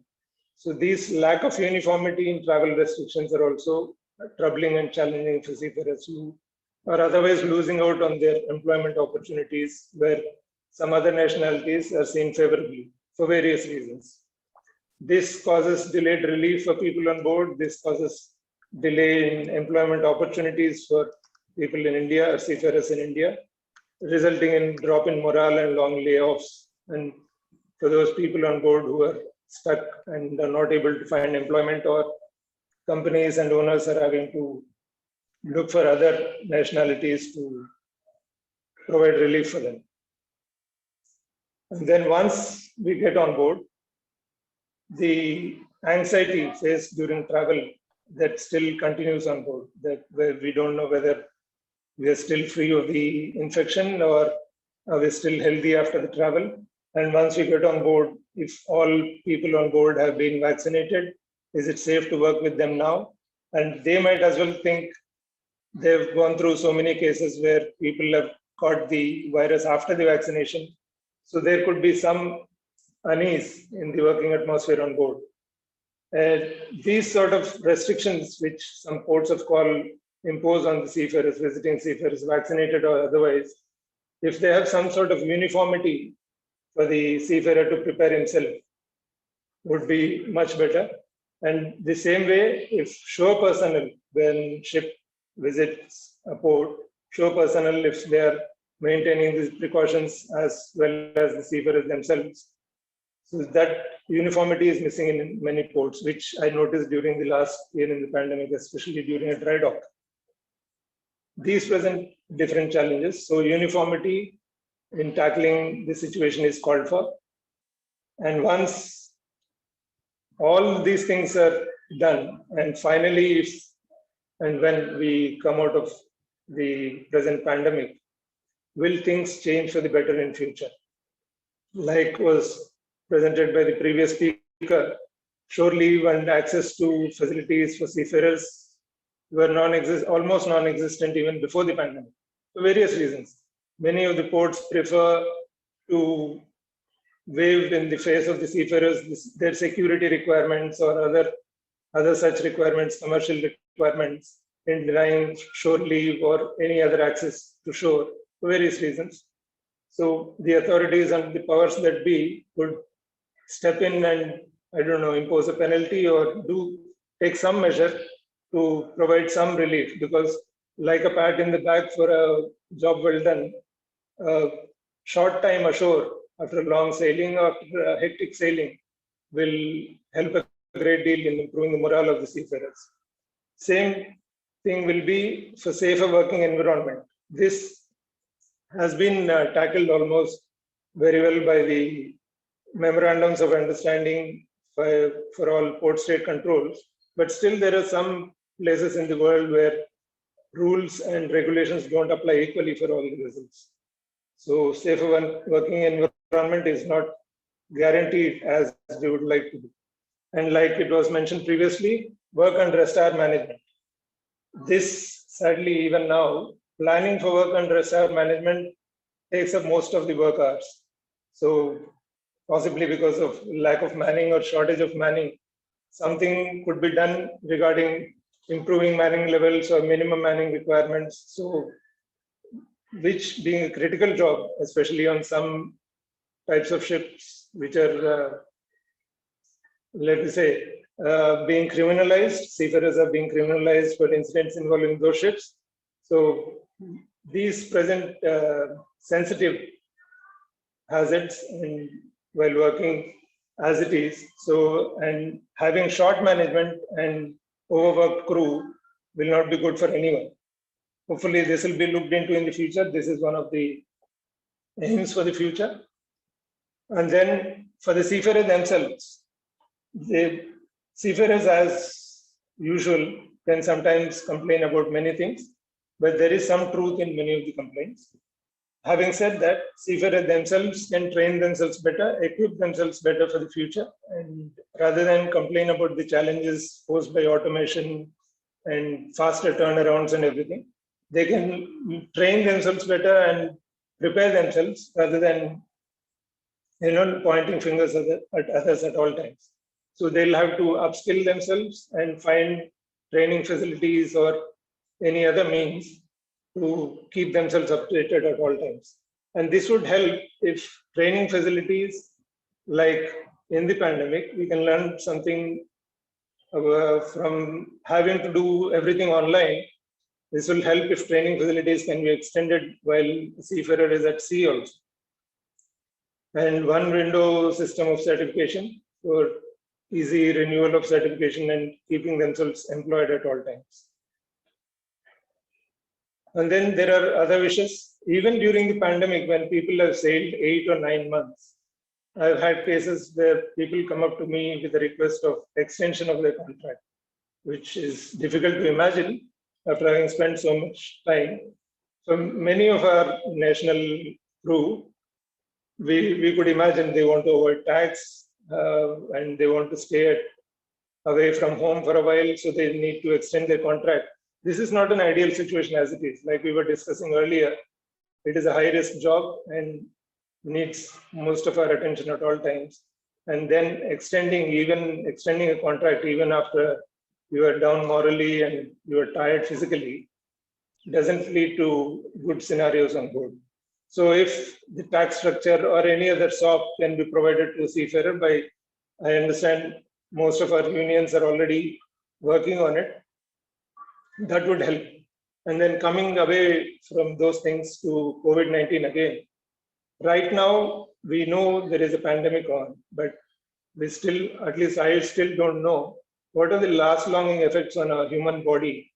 S8: So these lack of uniformity in travel restrictions are also troubling and challenging for seafarers who are otherwise losing out on their employment opportunities where some other nationalities are seen favorably for various reasons. This causes delayed relief for people on board. This causes delay in employment opportunities for people in India or seafarers in India, resulting in drop in morale and long layoffs. And for those people on board who are stuck and are not able to find employment, or companies and owners are having to look for other nationalities to provide relief for them. And then once we get on board, the anxiety faced during travel that still continues on board, that where we don't know whether we are still free of the infection or are we still healthy after the travel. And once we get on board, if all people on board have been vaccinated, is it safe to work with them now? And they might as well think they've gone through so many cases where people have caught the virus after the vaccination. So there could be some unease in the working atmosphere on board. These sort of restrictions, which some ports of call impose on the seafarers, visiting seafarers, vaccinated or otherwise, if they have some sort of uniformity for the seafarer to prepare himself, would be much better. And the same way, if shore personnel, when ship visits a port, shore personnel, if they are maintaining these precautions as well as the seafarers themselves. So that uniformity is missing in many ports, which I noticed during the last year in the pandemic, especially during a dry dock. These present different challenges. So uniformity in tackling the situation is called for. And once all these things are done, and finally, when we come out of the present pandemic, will things change for the better in future? Like was presented by the previous speaker, shore leave and access to facilities for seafarers were almost non-existent even before the pandemic, for various reasons. Many of the ports prefer to waive in the face of the seafarers their security requirements or other such requirements, commercial requirements, in denying shore leave or any other access to shore for various reasons. So the authorities and the powers that be could step in and, I don't know, impose a penalty or take some measure to provide some relief, because like a pat in the back for a job well done, short time ashore after a long sailing or after a hectic sailing will help a great deal in improving the morale of the seafarers. Same thing will be for safer working environment. This has been tackled almost very well by the memorandums of understanding for all port state controls. But still there are some places in the world where rules and regulations don't apply equally for all the vessels. So safer working environment is not guaranteed as we would like to do. And like it was mentioned previously, work and rest hour management. This, sadly, even now, planning for work and rest hour management takes up most of the work hours. So possibly because of lack of manning or shortage of manning, something could be done regarding improving manning levels or minimum manning requirements. So which being a critical job, especially on some types of ships which are, let me say, being criminalized. Seafarers are being criminalized for incidents involving those ships. So these present sensitive hazards and while working as it is. So, and having short management and overworked crew will not be good for anyone. Hopefully this will be looked into in the future. This is one of the aims for the future. And then for the seafarers themselves, the seafarers as usual can sometimes complain about many things, but there is some truth in many of the complaints. Having said that, seafarers themselves can train themselves better, equip themselves better for the future, and rather than complain about the challenges posed by automation and faster turnarounds and everything, they can train themselves better and prepare themselves rather than pointing fingers at others at all times. So they'll have to upskill themselves and find training facilities or any other means to keep themselves updated at all times. And this would help if training facilities, like in the pandemic, we can learn something from having to do everything online. This will help if training facilities can be extended while the seafarer is at sea also. And one window system of certification for easy renewal of certification and keeping themselves employed at all times. And then there are other wishes. Even during the pandemic, when people have sailed 8 or 9 months, I've had cases where people come up to me with a request of extension of their contract, which is difficult to imagine after having spent so much time. So many of our national crew, we could imagine they want to avoid tax and they want to stay away from home for a while, so they need to extend their contract. This is not an ideal situation as it is. Like we were discussing earlier, it is a high-risk job and needs most of our attention at all times. And then extending a contract even after you are down morally and you are tired physically doesn't lead to good scenarios on board. So if the tax structure or any other SOP can be provided to a seafarer by, I understand most of our unions are already working on it, that would help. And then coming away from those things to COVID-19 again, right now we know there is a pandemic on, but we still, at least I still don't know what are the last-longing effects on our human body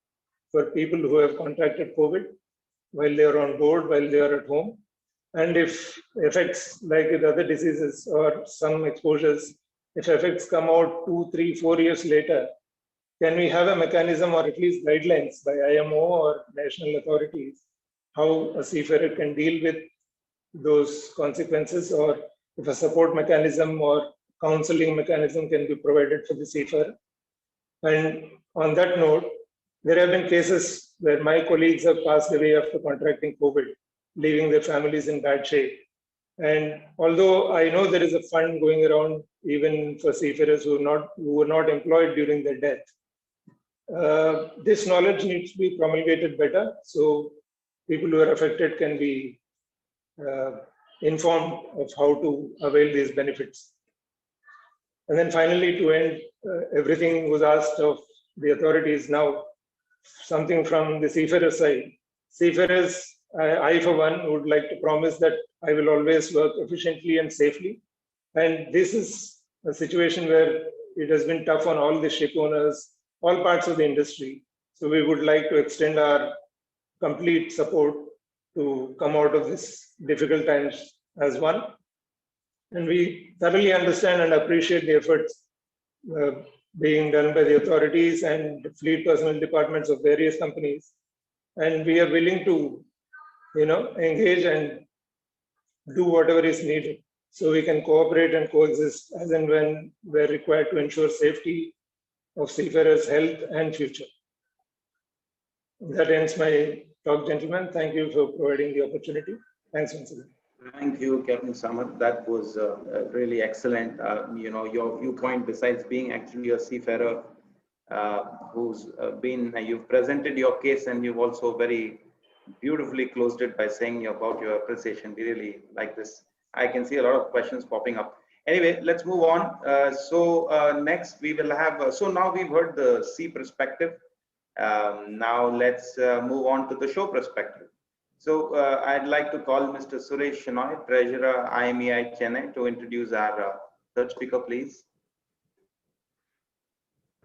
S8: for people who have contracted COVID while they are on board, while they are at home. And if effects like with other diseases or some exposures, if effects come out 2, 3, 4 years later, can we have a mechanism or at least guidelines by IMO or national authorities how a seafarer can deal with those consequences, or if a support mechanism or counseling mechanism can be provided for the seafarer? And on that note, there have been cases where my colleagues have passed away after contracting COVID, leaving their families in bad shape. And although I know there is a fund going around even for seafarers who were not employed during their death, this knowledge needs to be promulgated better so people who are affected can be informed of how to avail these benefits. And then finally, to end, everything was asked of the authorities. Now, something from the seafarer side. Seafarers, I for one would like to promise that I will always work efficiently and safely. And this is a situation where it has been tough on all the ship owners, all parts of the industry. So we would like to extend our complete support to come out of this difficult times as one. And we thoroughly understand and appreciate the efforts being done by the authorities and fleet personnel departments of various companies. And we are willing to, engage and do whatever is needed so we can cooperate and coexist as and when we're required to ensure safety of seafarers' health and future. That ends my talk, gentlemen. Thank you for providing the opportunity. Thanks once again.
S1: Thank you, Captain Samat. That was really excellent. Your viewpoint, besides being actually a seafarer who's you've presented your case, and you've also very beautifully closed it by saying about your appreciation. We really like this. I can see a lot of questions popping up. Anyway, let's move on. Next we will have, so now we've heard the sea perspective. Now let's move on to the show perspective. So I'd like to call Mr. Suresh Shenoy, Treasurer, IMEI Chennai, to introduce our third speaker, please.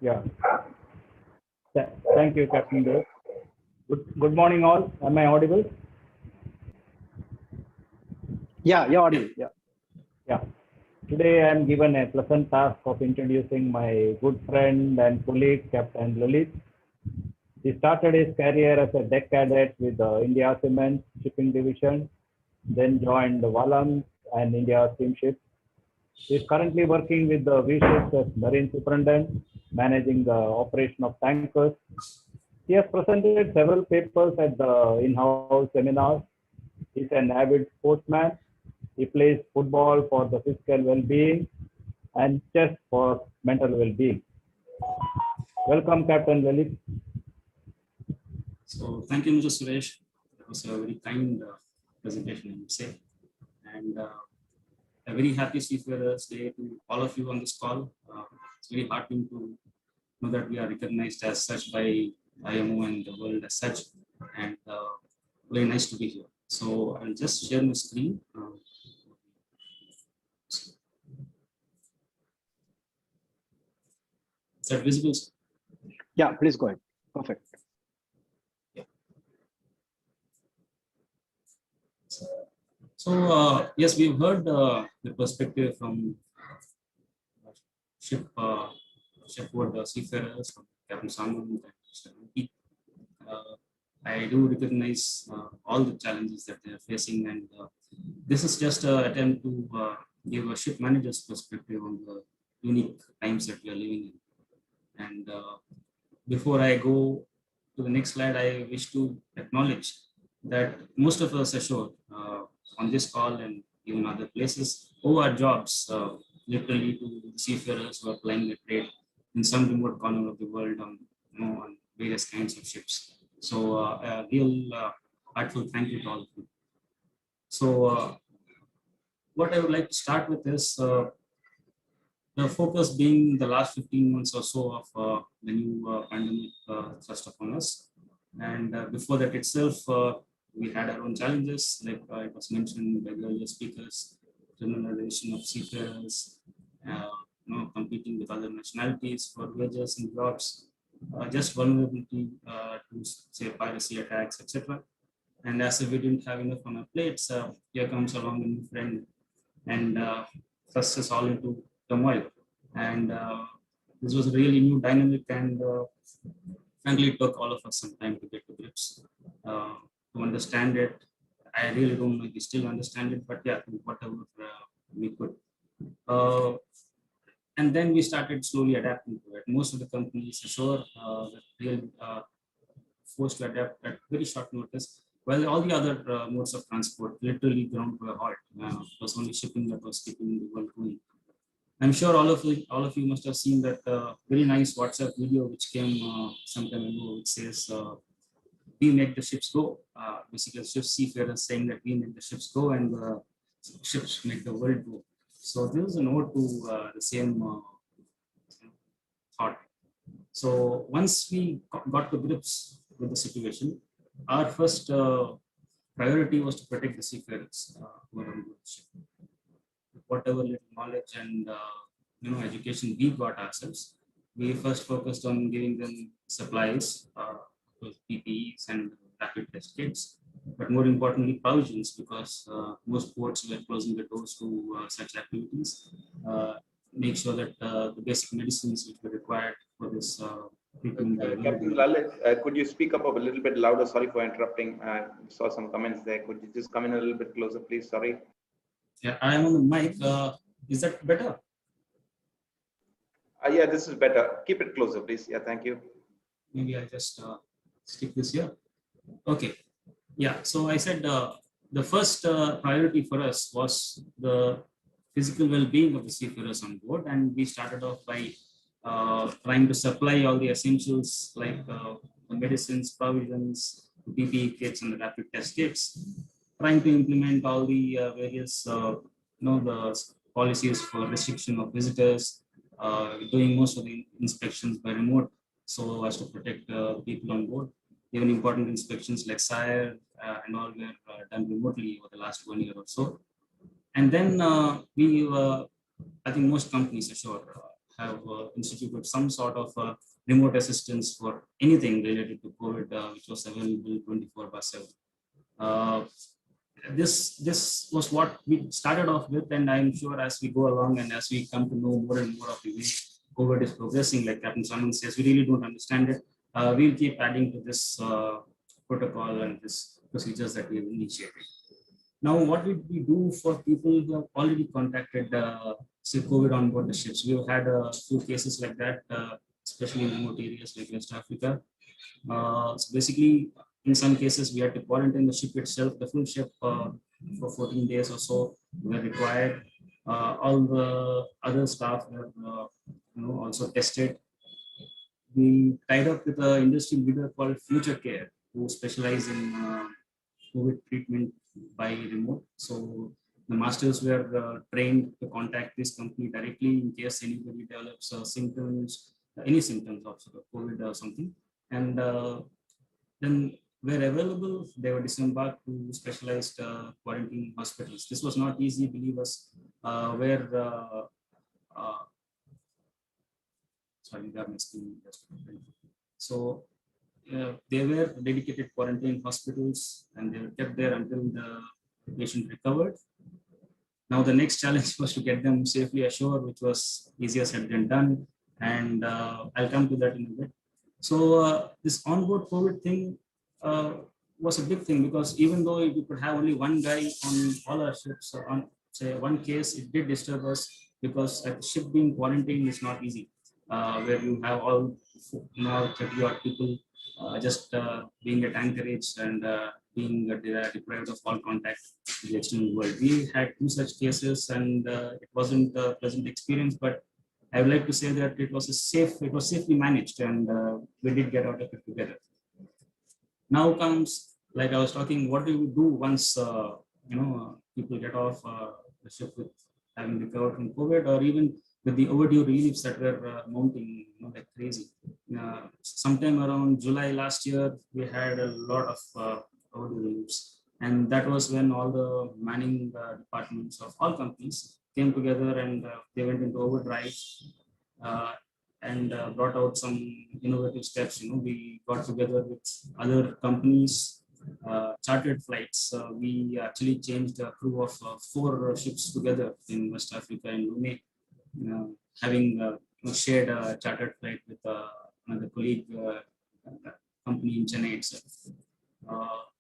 S11: Yeah. Thank you, Captain Dev. Good morning, all. Am I audible?
S2: Yeah, you're audible. Yeah.
S11: Yeah. Today, I am given a pleasant task of introducing my good friend and colleague, Captain Lalit. He started his career as a deck cadet with the India Cement Shipping Division, then joined the Vallam and India Steamship. He is currently working with the V-Ships as Marine Superintendent, managing the operation of tankers. He has presented several papers at the in-house seminars. He is an avid sportsman. He plays football for the physical well-being and chess for mental well-being. Welcome, Captain Lalit.
S12: So thank you, Mr. Suresh. That was a very kind presentation, I would say. And a very happy Seafarers Day to all of you on this call. It's very heartening to know that we are recognized as such by IMO and the world as such. And very nice to be here. So I'll just share my screen. Is that visible?
S2: Yeah, please go ahead. Perfect.
S12: So yes, we've heard the perspective from shipboard seafarers, from Captain Saman and Mr. Ruki. I do recognize all the challenges that they are facing, and this is just an attempt to give a ship manager's perspective on the unique times that we are living in. And before I go to the next slide, I wish to acknowledge that most of us ashore on this call and even other places owe our jobs literally to seafarers who are plying the trade in some remote corner of the world on various kinds of ships. So a real heartfelt thank you to all of you. So what I would like to start with is the focus being the last 15 months or so of the new pandemic thrust upon us. And before that itself, we had our own challenges, like it was mentioned by the earlier speakers, criminalization of seafarers, competing with other nationalities for wages and jobs, just vulnerability to say piracy attacks, etc. And as if we didn't have enough on our plates, here comes along a new friend and thrusts us all into turmoil. And this was a really new dynamic, and frankly, it took all of us some time to get to grips, to understand it. I really don't know if we still understand it, but yeah, whatever we could. And then we started slowly adapting to it. Most of the companies ashore that really forced to adapt at very short notice, while all the other modes of transport literally ground to a halt. It was only shipping that was keeping the world going. I'm sure all of you must have seen that very nice WhatsApp video which came some time ago, which says, we make the ships go. Basically, seafarers saying that we make the ships go and the ships make the world go. So this is a note to the same thought. So once we got to grips with the situation, our first priority was to protect the seafarers who were on board the ship. Whatever little knowledge and education we got ourselves, we first focused on giving them supplies, PPEs and rapid test kits, but more importantly, provisions, because most ports were closing the doors to such activities. Make sure that the basic medicines which were required for this treatment.
S1: Captain Lalit, could you speak up a little bit louder? Sorry for interrupting. I saw some comments there. Could you just come in a little bit closer, please? Sorry.
S12: Yeah, I am on the mic. Is that better?
S1: Yeah, this is better. Keep it closer, please. Yeah, thank you.
S12: Maybe I just stick this here. Okay. Yeah. So I said the first priority for us was the physical well-being of the seafarers on board, and we started off by trying to supply all the essentials like the medicines, provisions, PPE kits, and the rapid test kits. Trying to implement all the various the policies for restriction of visitors, doing most of the inspections by remote so as to protect people on board. Even important inspections like SIRE and all were done remotely over the last 1 year or so. And then I think most companies, sure, have instituted some sort of remote assistance for anything related to COVID, which was available 24/7. This was what we started off with, and I'm sure as we go along and as we come to know more and more of the way COVID is progressing, like Captain Salman says, we really don't understand it. We'll keep adding to this protocol and this procedures that we've initiated. Now, what did we do for people who have already contacted, say, COVID on board the ships? We've had a few cases like that, especially in remote areas like West Africa. So basically, in some cases, we had to quarantine the ship itself, the full ship, for 14 days or so were required. All the other staff were also tested. We tied up with an industry leader called Future Care, who specialize in COVID treatment by remote. So the masters were trained to contact this company directly in case anybody develops symptoms, any symptoms of COVID or something. And then where available, they were disembarked to specialized quarantine hospitals. This was not easy, believe us, sorry, that must be so they were dedicated quarantine hospitals, and they were kept there until the patient recovered. Now the next challenge was to get them safely ashore, which was easier said than done, and I'll come to that in a bit. So this onboard COVID thing was a big thing, because even though we could have only one guy on all our ships, on say one case, it did disturb us, because a ship being quarantined is not easy. Where you have all 30 odd people just being at anchorage and being deprived of all contact with the external world. We had 2 such cases, and it wasn't a pleasant experience, but I would like to say that it was safely managed, and we did get out of it together. Now comes, like I was talking, what do we do once people get off the ship with having recovered from COVID, or even with the overdue reliefs that were mounting like crazy. Sometime around July last year, we had a lot of overdue reliefs, and that was when all the manning departments of all companies came together, and they went into overdrive and brought out some innovative steps. We got together with other companies, chartered flights. We actually changed a crew of 4 ships together in West Africa and Lome. Having shared a chartered flight with another colleague company in Chennai itself.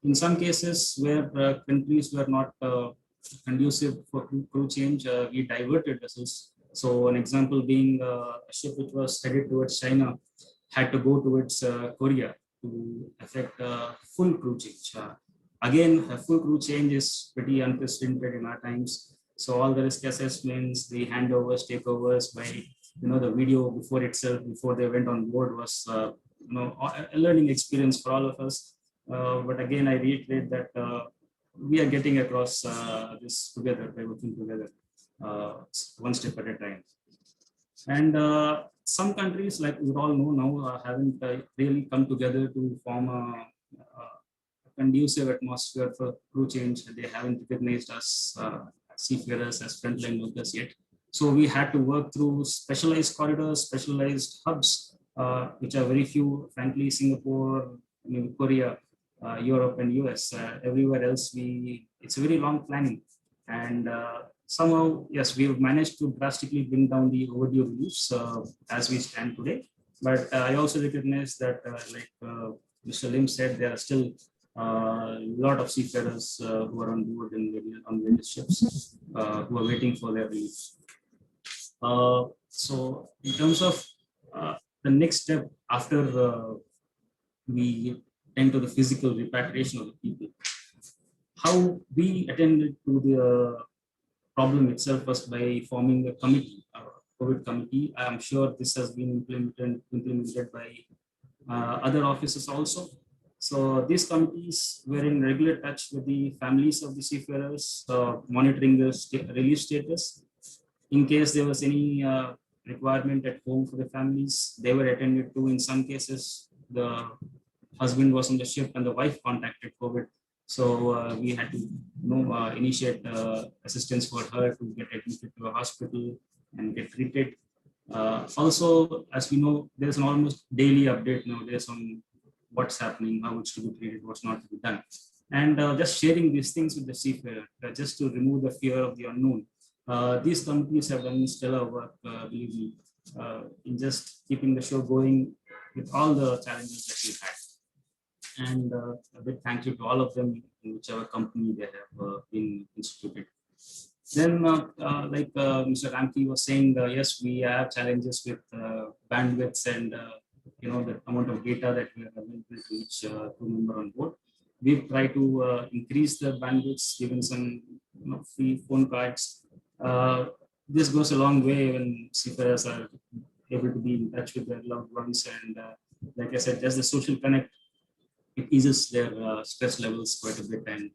S12: In some cases where countries were not conducive for crew change, we diverted vessels. So an example being a ship which was headed towards China had to go towards Korea to effect a full crew change. Again, a full crew change is pretty unprecedented in our times. So all the risk assessments, the handovers, takeovers by the video before they went on board was a learning experience for all of us. But again, I reiterate that we are getting across this together by working together, one step at a time. And some countries, like we all know now, haven't really come together to form a conducive atmosphere for crew change. They haven't recognized us seafarers as frontline workers yet. So we had to work through specialized corridors, specialized hubs, which are very few. Frankly, Singapore, Korea, Europe and US. Everywhere else, it's a very long planning. And somehow, yes, we've managed to drastically bring down the overdue reliefs as we stand today. But I also recognize that, like Mr. Lim said, there are still a lot of seafarers who are on board on various ships who are waiting for their relief. So in terms of the next step after we enter the physical repatriation of the people, how we attended to the problem itself was by forming a committee, a COVID committee. I am sure this has been implemented by other offices also. So these committees were in regular touch with the families of the seafarers, monitoring the relief status. In case there was any requirement at home for the families, they were attended to. In some cases, the husband was on the ship and the wife contacted COVID. So we had to initiate assistance for her to get admitted to a hospital and get treated. Also, as we know, there's an almost daily update nowadays on what's happening, how it's to be treated, what's not to be done. And just sharing these things with the seafarer, just to remove the fear of the unknown. These companies have done stellar work, believe me, in just keeping the show going with all the challenges that we've had. And a big thank you to all of them in whichever company they have been instituted. Then, like Mr. Ramki was saying, yes, we have challenges with bandwidths and the amount of data that we are available to each crew member on board. We've tried to increase the bandwidths, given some free phone cards. This goes a long way when seafarers are able to be in touch with their loved ones, and like I said, just the social connect, it eases their stress levels quite a bit, and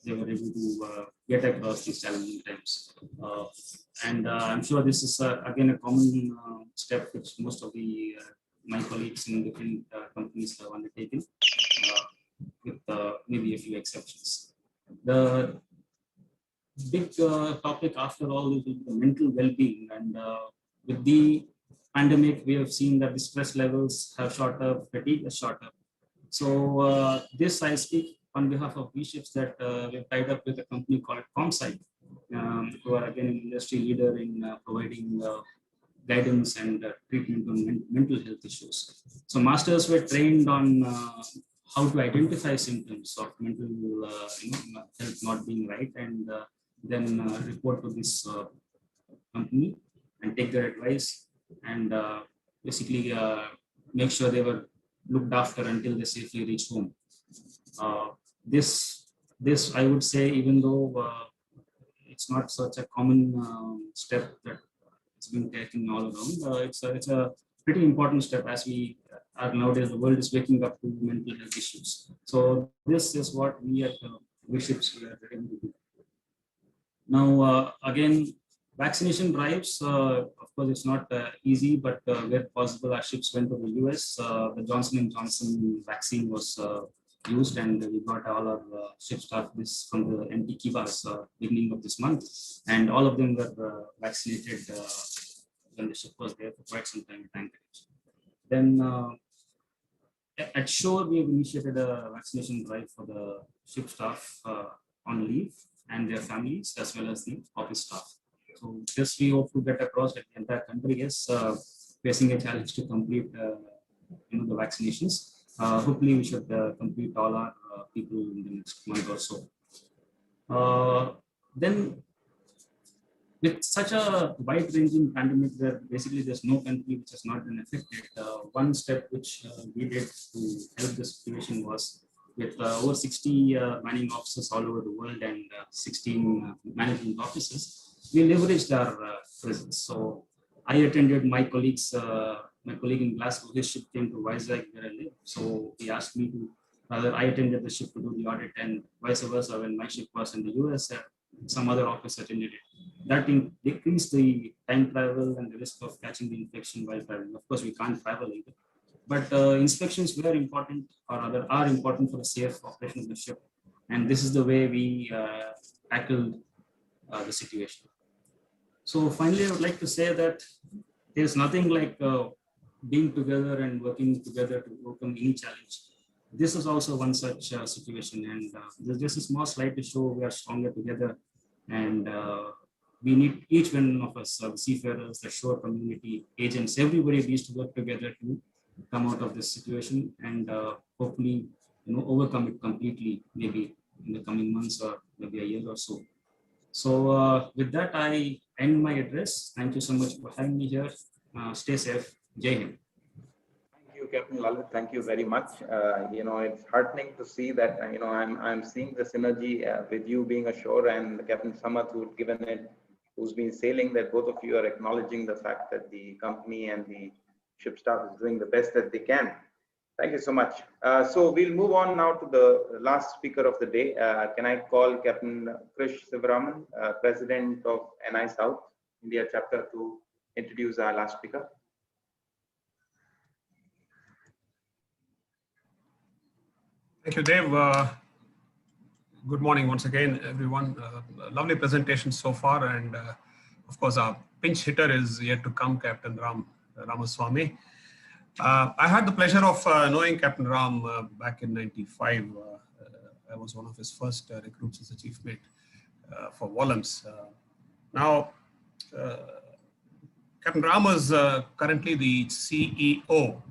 S12: they were able to get across these challenging times. And I'm sure this is again a common step which most of the my colleagues in different companies have undertaken, with maybe a few exceptions. The big topic after all is the mental well-being, and with the pandemic, we have seen that the stress levels have shot up, fatigue has shot up. So this I speak on behalf of V-Ships that we've tied up with a company called ComSite, who are again an industry leader in providing guidance and treatment on mental health issues. So masters were trained on how to identify symptoms of mental health not being right, and then report to this company and take their advice, and basically make sure they were looked after until they safely reach home. This I would say, even though it's not such a common step that it's been taken all around, it's a pretty important step as we are nowadays. The world is waking up to mental health issues. So this is what we at V-Ships are able to do. Now, again, vaccination drives, of course, it's not easy, but where possible, our ships went to the US. The Johnson & Johnson vaccine was used, and we got all our ship staff this from the empty kivas beginning of this month, and all of them were vaccinated when the ship was there for quite some time at anchorage. Then at shore, we have initiated a vaccination drive for the ship staff on leave and their families, as well as the office staff. So this we hope to get across that the entire country is facing a challenge to complete the vaccinations. Hopefully we should complete all our people in the next month or so. Then with such a wide-ranging pandemic where basically there's no country which has not been affected, one step which we did to help the situation was with over 60 manning officers all over the world and 16 management offices, we leveraged our presence. So I attended my colleague in Glasgow, his ship came to Vizag where I live. So he asked me to, rather I attended the ship to do the audit, and vice versa when my ship was in the US, some other office attended it. That decreased the time travel and the risk of catching the infection while traveling. Of course, we can't travel either. But inspections were important, or rather are important for the safe operation of the ship. And this is the way we tackled the situation. So finally, I would like to say that there's nothing like being together and working together to overcome any challenge. this is also one such situation, and this is more slide to show we are stronger together, and we need each one of us, seafarers, the shore community, agents, everybody needs to work together to come out of this situation and hopefully, overcome it completely, maybe in the coming months or maybe a year or so. So with that, I end my address. Thank you so much for having me here. Stay safe. Jai Hind.
S1: Thank you, Captain Lalit. Thank you very much. It's heartening to see that, I'm seeing the synergy with you being ashore and Captain Samat who's given it, who's been sailing, that both of you are acknowledging the fact that the company and the ship staff is doing the best that they can. Thank you so much. So we'll move on now to the last speaker of the day. Can I call Captain Krish Sivaraman, President of NI South India chapter, to introduce our last speaker?
S13: Thank you, Dave. Good morning once again, everyone. Lovely presentation so far, and of course, our pinch hitter is yet to come, Captain Ramaswamy. I had the pleasure of knowing Captain Ram back in '95. I was one of his first recruits as a chief mate for Wallams. Now, Captain Ram is currently the CEO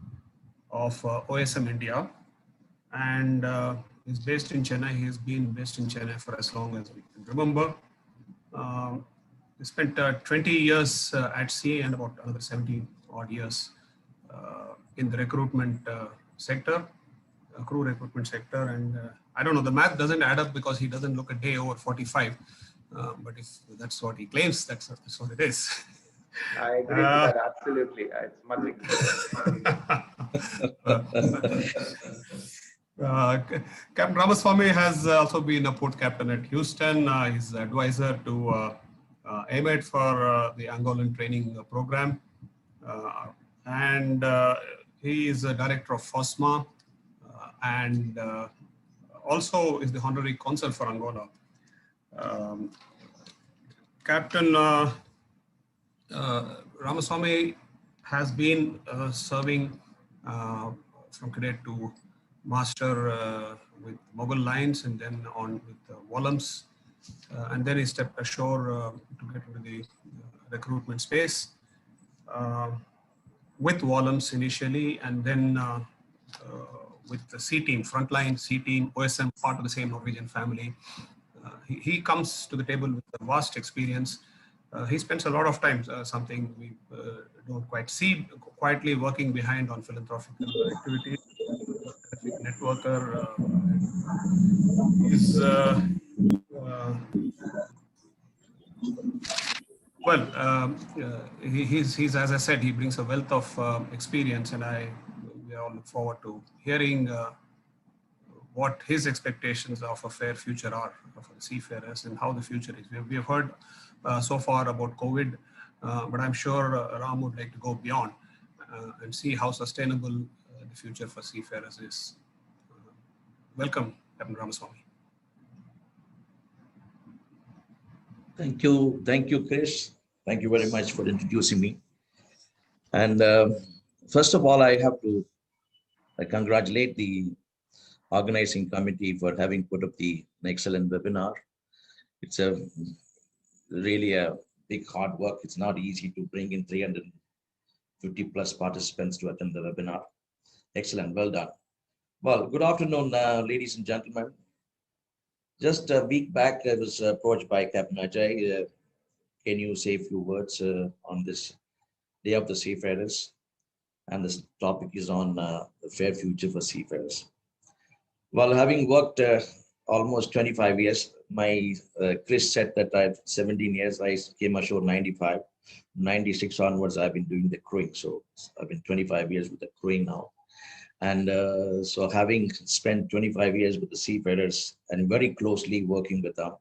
S13: of OSM India, and is based in Chennai. He has been based in Chennai for as long as we can remember. He spent 20 years at sea and about another 70 odd years in the recruitment sector, crew recruitment sector. And I don't know, the math doesn't add up because he doesn't look a day over 45. But if that's what he claims, that's what it is.
S1: I agree with that, absolutely. It's much
S13: Captain Ramaswamy has also been a port captain at Houston. He's advisor to AMED for the Angolan training program. And he is a director of FOSMA and also is the honorary consul for Angola. Captain Ramaswamy has been serving from cadet to master with Mughal Lines and then on with Wallams. And then he stepped ashore to get into the recruitment space with Wallams initially, and then with the C team, frontline C team, OSM, part of the same Norwegian family. He comes to the table with a vast experience. He spends a lot of time, something we don't quite see, quietly working behind on philanthropic activities. Networker, he's as I said, he brings a wealth of experience, and we all look forward to hearing what his expectations of a fair future are for the seafarers and how the future is. We have heard so far about COVID, but I'm sure Ram would like to go beyond and see how sustainable the future for seafarers is. Welcome, Captain Ramaswamy.
S10: Thank you, Chris. Thank you very much for introducing me. And first of all, I have to congratulate the organizing committee for having put up an excellent webinar. It's really a big hard work. It's not easy to bring in 350 plus participants to attend the webinar. Excellent, well done. Well, good afternoon, ladies and gentlemen. Just a week back, I was approached by Captain Ajay. Can you say a few words on this Day of the Seafarers? And this topic is on the fair future for seafarers. Well, having worked almost 25 years, my Chris said that I have 17 years. I came ashore 95. 96 onwards, I've been doing the crewing. So I've been 25 years with the crewing now. And so having spent 25 years with the seafarers and very closely working with them,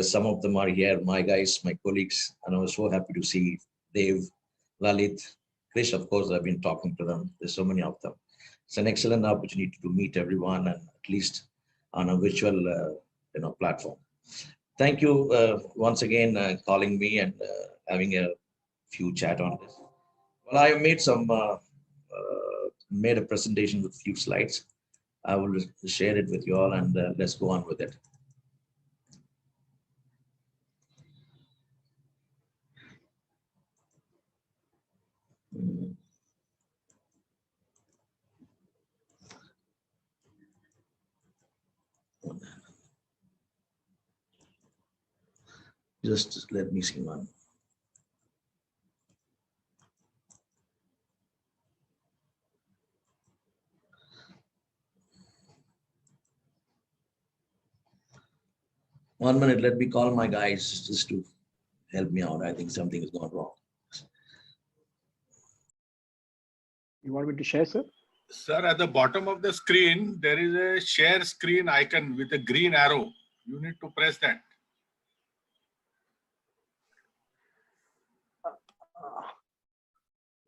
S10: some of them are here, my guys, my colleagues, and I was so happy to see Dave, Lalit, Krish, of course, I've been talking to them. There's so many of them. It's an excellent opportunity to meet everyone, and at least on a virtual platform. Thank you once again calling me and having a few chat on this. Well, I made a presentation with a few slides. I will share it with you all, and let's go on with it. Just let me see one. One minute, let me call my guys just to help me out. I think something has gone wrong.
S2: You want me to share, sir?
S14: Sir, at the bottom of the screen, there is a share screen icon with a green arrow. You need to press that.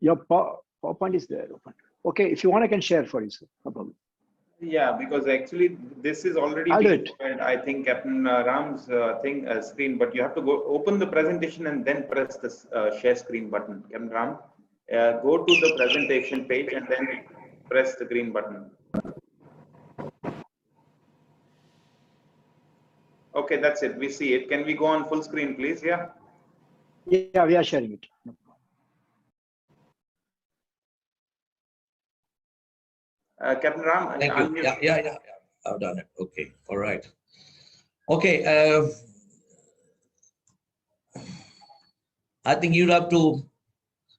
S2: Your PowerPoint is there. Open. Okay, if you want, I can share for you, sir. No problem.
S1: Yeah, because actually this is already being shared, I think, Captain Ram's screen, but you have to go open the presentation and then press this share screen button. Captain Ram, go to the presentation page and then press the green button. Okay, that's it. We see it. Can we go on full screen, please? Yeah.
S2: Yeah, we are sharing it. No.
S1: Captain Ram,
S10: thank you. Yeah. I've done it. Okay. All right. Okay. I think you'll have to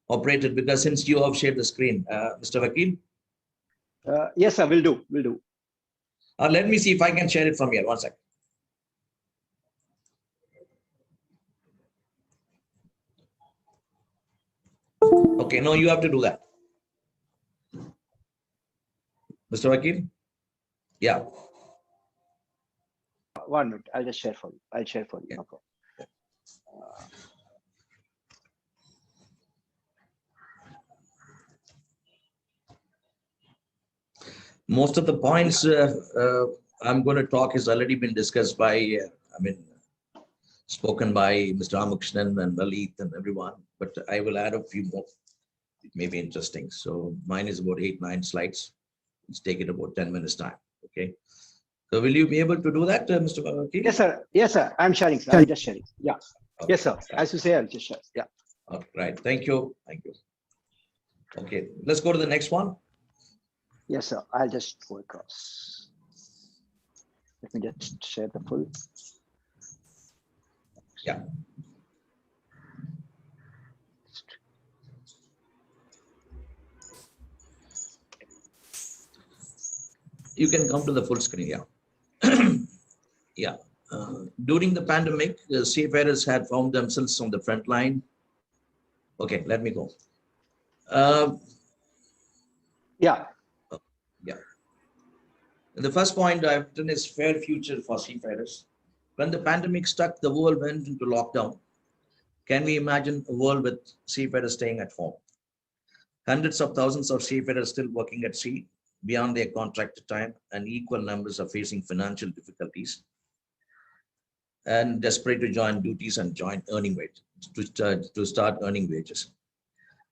S10: operate it because since you have shared the screen, Mr. Vakil.
S2: Yes, sir. Will do. Will do.
S10: Let me see if I can share it from here. One second. Okay. No, you have to do that. Mr. Vakil? Yeah.
S2: 1 minute. I'll just share for you. I'll share for you. Yeah. No problem.
S10: Most of the points I'm going to talk has already been discussed by, spoken by Mr. Amakrishnan and Lalit and everyone, but I will add a few more. It may be interesting. So mine is about 8-9 slides. Let's take it about 10 minutes time. Okay. So will you be able to do that, Mr. Vakil?
S2: Yes, sir. Yes, sir. I'm sharing, sir. I'm just sharing. Yeah. Okay. Yes, sir. Right. As you say, I'll just share. Yeah.
S10: Okay. Right. Thank you. Thank you. Okay. Let's go to the next one.
S2: Yes, sir. I'll just go across. Let me just share the full.
S10: Yeah. You can come to the full screen. Yeah. Yeah. During the pandemic, the seafarers had found themselves on the front line. Okay, let me go.
S2: Yeah.
S10: Yeah. The first point I've written is fair future for seafarers. When the pandemic struck, the world went into lockdown. Can we imagine a world with seafarers staying at home? Hundreds of thousands of seafarers still working at sea beyond their contracted time, and equal numbers are facing financial difficulties and desperate to join duties and join earning wages, to start earning wages.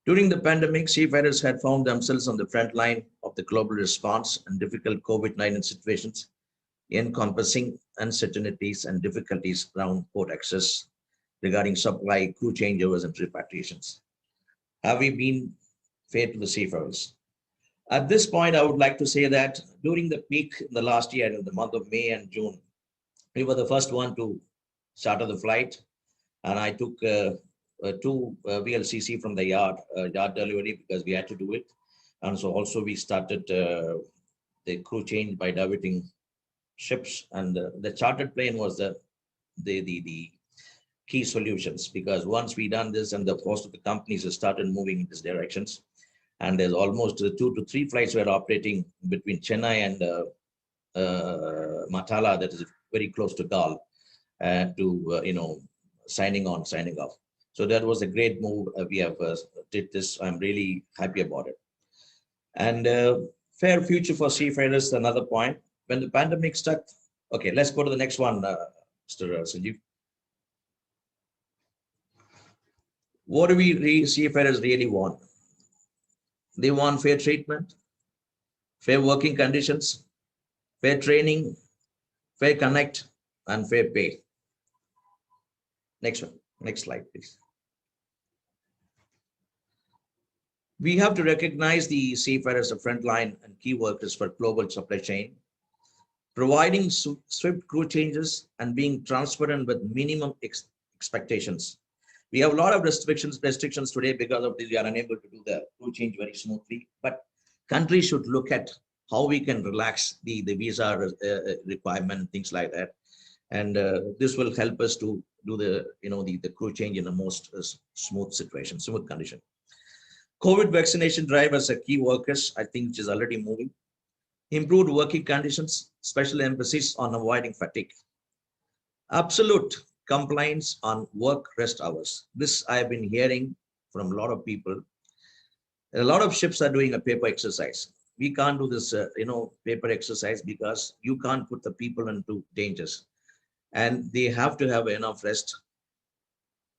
S10: During the pandemic, seafarers had found themselves on the front line of the global response and difficult COVID-19 situations, encompassing uncertainties and difficulties around port access regarding supply, crew changeovers, and repatriations. Have we been fair to the seafarers? At this point, I would like to say that during the peak in the last year, in the month of May and June, we were the first one to charter the flight, and I took 2 VLCC from the yard delivery because we had to do it. And so also we started the crew change by diverting ships, and the chartered plane was the key solutions, because once we done this and the most of the companies have started moving in these directions, and there's almost 2 to 3 flights were operating between Chennai and Matala, that is very close to Galle, to signing on, signing off. So that was a great move. We have did this. I'm really happy about it. And fair future for seafarers, another point. When the pandemic struck, okay, let's go to the next one, Mr. Sanjeev. What do we seafarers really want? They want fair treatment, fair working conditions, fair training, fair connect, and fair pay. Next one, next slide, please. We have to recognize the seafarers as frontline and key workers for global supply chain, providing swift crew changes and being transparent with minimum expectations. We have a lot of restrictions today because of this. We are unable to do the crew change very smoothly, but countries should look at how we can relax the visa requirement, things like that. And this will help us to do the crew change in the most smooth condition. COVID vaccination drive as a key workers, I think, which is already moving. Improved working conditions, special emphasis on avoiding fatigue. Absolute compliance on work rest hours. This I have been hearing from a lot of people. A lot of ships are doing a paper exercise. We can't do this, paper exercise because you can't put the people into dangers. And they have to have enough rest,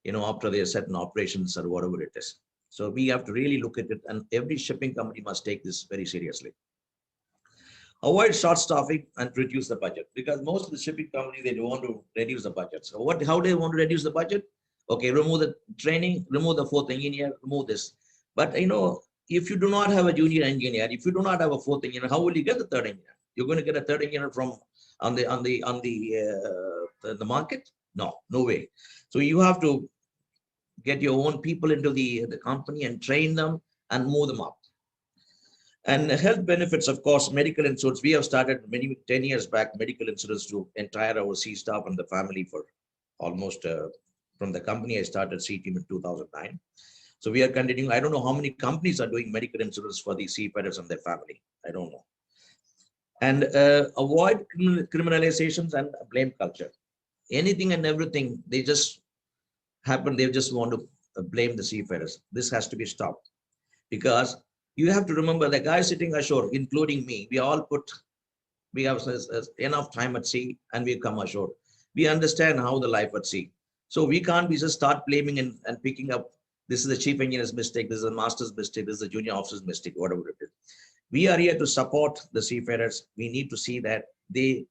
S10: after their certain operations or whatever it is. So we have to really look at it, and every shipping company must take this very seriously. Avoid short staffing and reduce the budget, because most of the shipping companies, they don't want to reduce the budget. So how do they want to reduce the budget? Okay, remove the training, remove the fourth engineer, remove this. But if you do not have a junior engineer, if you do not have a fourth engineer, how will you get the third engineer? You're going to get a third engineer from on the market? No way. So you have to get your own people into the company and train them and move them up. And health benefits, of course, medical insurance. We have started 10 years back, medical insurance to entire our sea staff and the family for almost from the company I started Sea Team in 2009. So we are continuing. I don't know how many companies are doing medical insurance for the seafarers and their family. I don't know. And avoid criminalizations and blame culture. Anything and everything, they just happen. They just want to blame the seafarers. This has to be stopped, because you have to remember the guy sitting ashore, including me, we have enough time at sea and we come ashore. We understand how the life at sea. So we can't just start blaming and picking up, this is the chief engineer's mistake, this is the master's mistake, this is the junior officer's mistake, whatever it is. We are here to support the seafarers. We need to see that they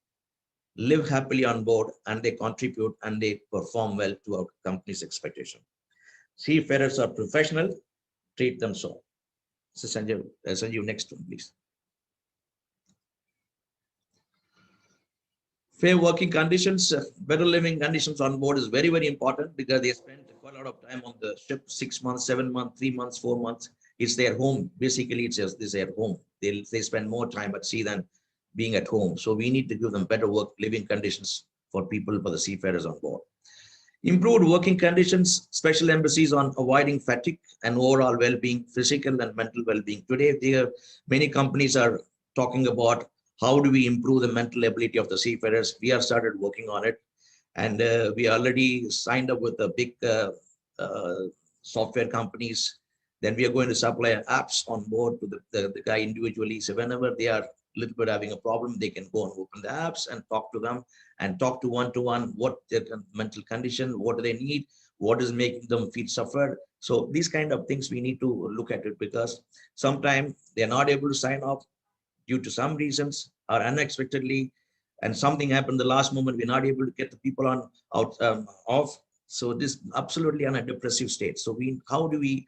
S10: live happily on board and they contribute and they perform well to our company's expectation. Seafarers are professional, treat them so. So Sanjeev, next one, please. Fair working conditions, better living conditions on board is very, very important, because they spend quite a lot of time on the ship, 6 months, 7 months, 3 months, 4 months. It's their home. Basically, it's their home. They spend more time at sea than being at home. So we need to give them better living conditions for the seafarers on board. Improved working conditions, special emphasis on avoiding fatigue and overall well-being, physical and mental well-being. Today, many companies are talking about how do we improve the mental ability of the seafarers. We have started working on it, and we already signed up with the big software companies. Then we are going to supply apps on board to the guy individually. So whenever they are a little bit having a problem, they can go and open the apps and talk to them and talk to one-to-one, what their mental condition, what do they need, what is making them feel suffered. So these kind of things we need to look at it, because sometimes they're not able to sign off due to some reasons or unexpectedly, and something happened the last moment, we're not able to get the people off. So this absolutely on a depressive state. So how do we,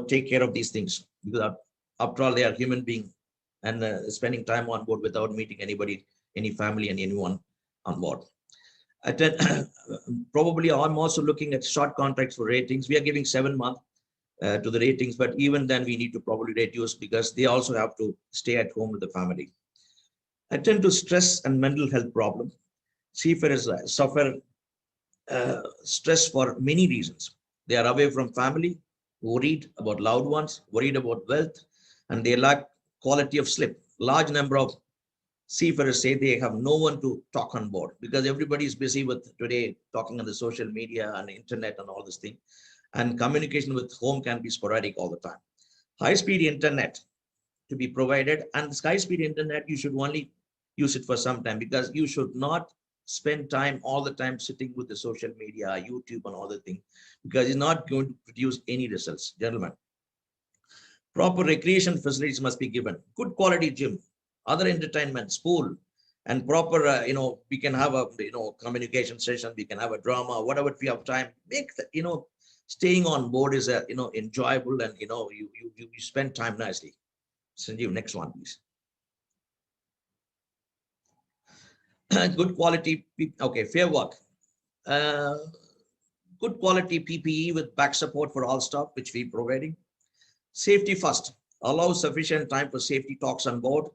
S10: take care of these things? Because after all, they are human beings, and spending time on board without meeting anybody, any family and anyone on board. Probably I'm also looking at short contracts for ratings. We are giving 7 months to the ratings, but even then we need to probably reduce, because they also have to stay at home with the family. Attend to stress and mental health problems. Seafarers suffer stress for many reasons. They are away from family, worried about loved ones, worried about wealth, and they lack quality of sleep. Large number of seafarers say they have no one to talk on board, because everybody is busy with today talking on the social media and internet and all this thing, and communication with home can be sporadic all the time. High-speed internet to be provided, and this high-speed internet, you should only use it for some time, because you should not spend time all the time sitting with the social media, YouTube and all the things, because it's not going to produce any results, gentlemen. Proper recreation facilities must be given. Good quality gym, other entertainments, pool, and proper, we can have a, communication session, we can have a drama, whatever we have time, make the, staying on board is, enjoyable, and, you spend time nicely. Sanjeev, next one, please. Good quality, okay, fair work. Good quality PPE with back support for all staff, which we providing. Safety first, allow sufficient time for safety talks on board,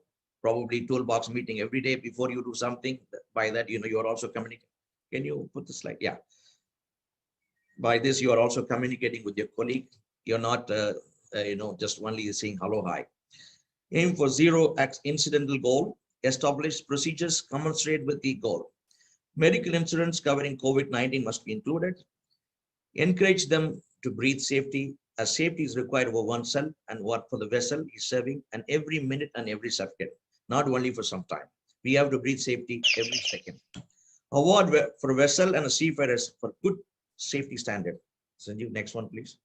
S10: probably toolbox meeting every day before you do something. By that, you are also communicating. Can you put the slide? Yeah. By this, you are also communicating with your colleague. You're not, just only saying hello, hi. Aim for zero incidental goal. Establish procedures commensurate with the goal. Medical insurance covering COVID-19 must be included. Encourage them to breathe safety, as safety is required over oneself and what for the vessel is serving, and every minute and every second, not only for some time. We have to breathe safety every second. Award for vessel and seafarers for good safety standard. Sanjeev, next one, please.